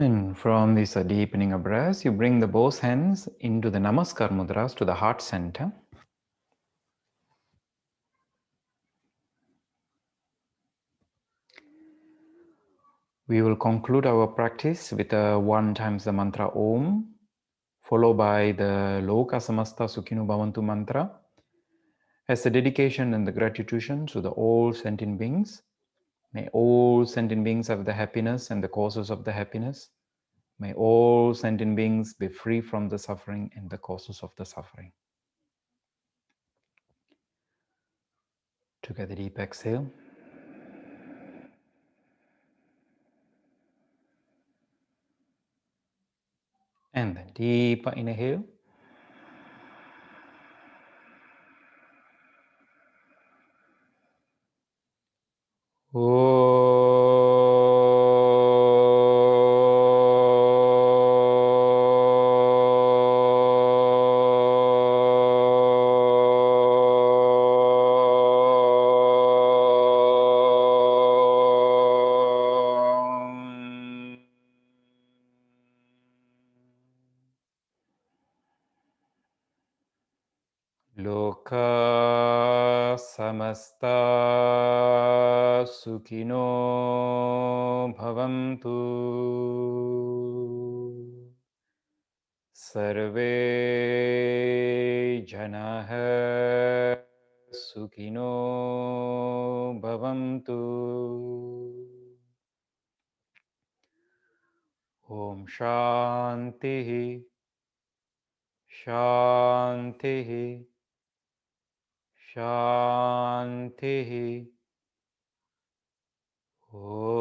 A: And from this deepening of breath, you bring the both hands into the Namaskar mudras to the heart center. We will conclude our practice with one times the mantra Om, followed by the Loka Samasta Sukhino Bhavantu mantra as a dedication and the gratitude to the all sentient beings. May all sentient beings have the happiness and the causes of the happiness. May all sentient beings be free from the suffering and the causes of the suffering. Together, deep exhale. And then deeper inhale. Loka samasta sukhino bhavantu sarve janah sukhino bhavantu. Om Shanti Shanti Shanti. Om.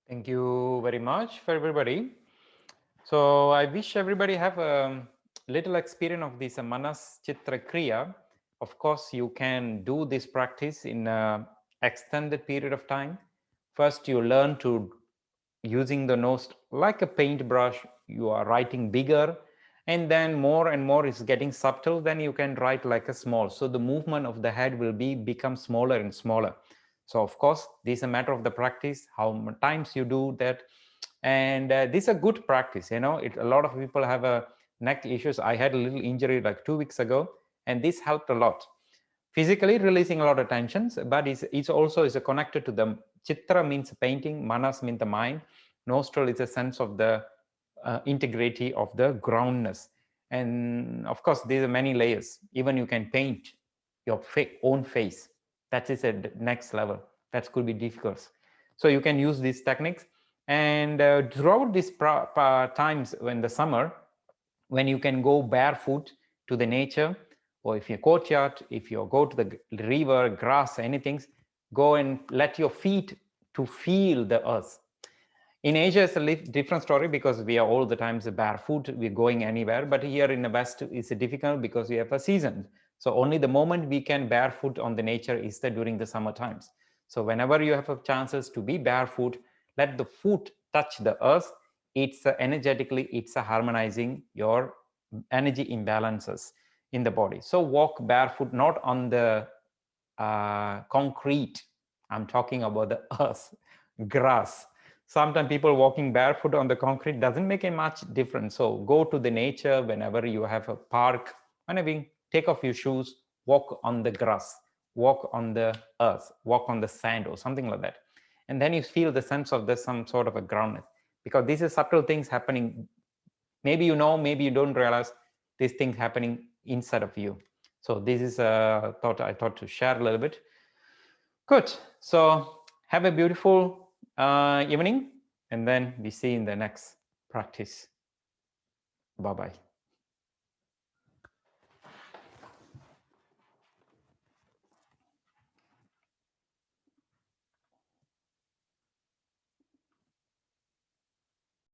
A: Thank you very much for everybody. So I wish everybody have a little experience of this Manas Chitra Kriya. Of course, you can do this practice in an extended period of time. First, you learn to using the nose like a paintbrush. You are writing bigger, and then more and more is getting subtle. Then you can write like a small. So the movement of the head will become smaller and smaller. So of course, this is a matter of the practice, how many times you do that. And this is a good practice. A lot of people have neck issues. I had a little injury like 2 weeks ago, and this helped a lot. Physically releasing a lot of tensions, but it's also is connected to the Chitra means painting, Manas means the mind, nostril is a sense of the integrity of the groundness. And of course, there are many layers. Even you can paint your own face. That is at next level. That could be difficult. So you can use these techniques. And throughout these times in the summer, when you can go barefoot to the nature, or if you're courtyard, if you go to the river, grass, anything, go and let your feet to feel the earth. In Asia, it's a different story because we are all the times barefoot, we're going anywhere. But here in the West, it's difficult because we have a season. So only the moment we can barefoot on the nature is during the summer times. So whenever you have a chances to be barefoot, let the foot touch the earth. It's energetically, it's harmonizing your energy imbalances in the body. So walk barefoot, not on the concrete. I'm talking about the earth, grass. Sometimes people walking barefoot on the concrete doesn't make a much difference. So go to the nature whenever you have a park. Whenever take off your shoes, walk on the grass, walk on the earth, walk on the sand or something like that. And then you feel the sense of this some sort of a groundness, because these are subtle things happening. Maybe you know, maybe you don't realize these things happening inside of you. So this is a thought I thought to share a little bit. Good. So have a beautiful evening, and then we see in the next practice. Bye-bye.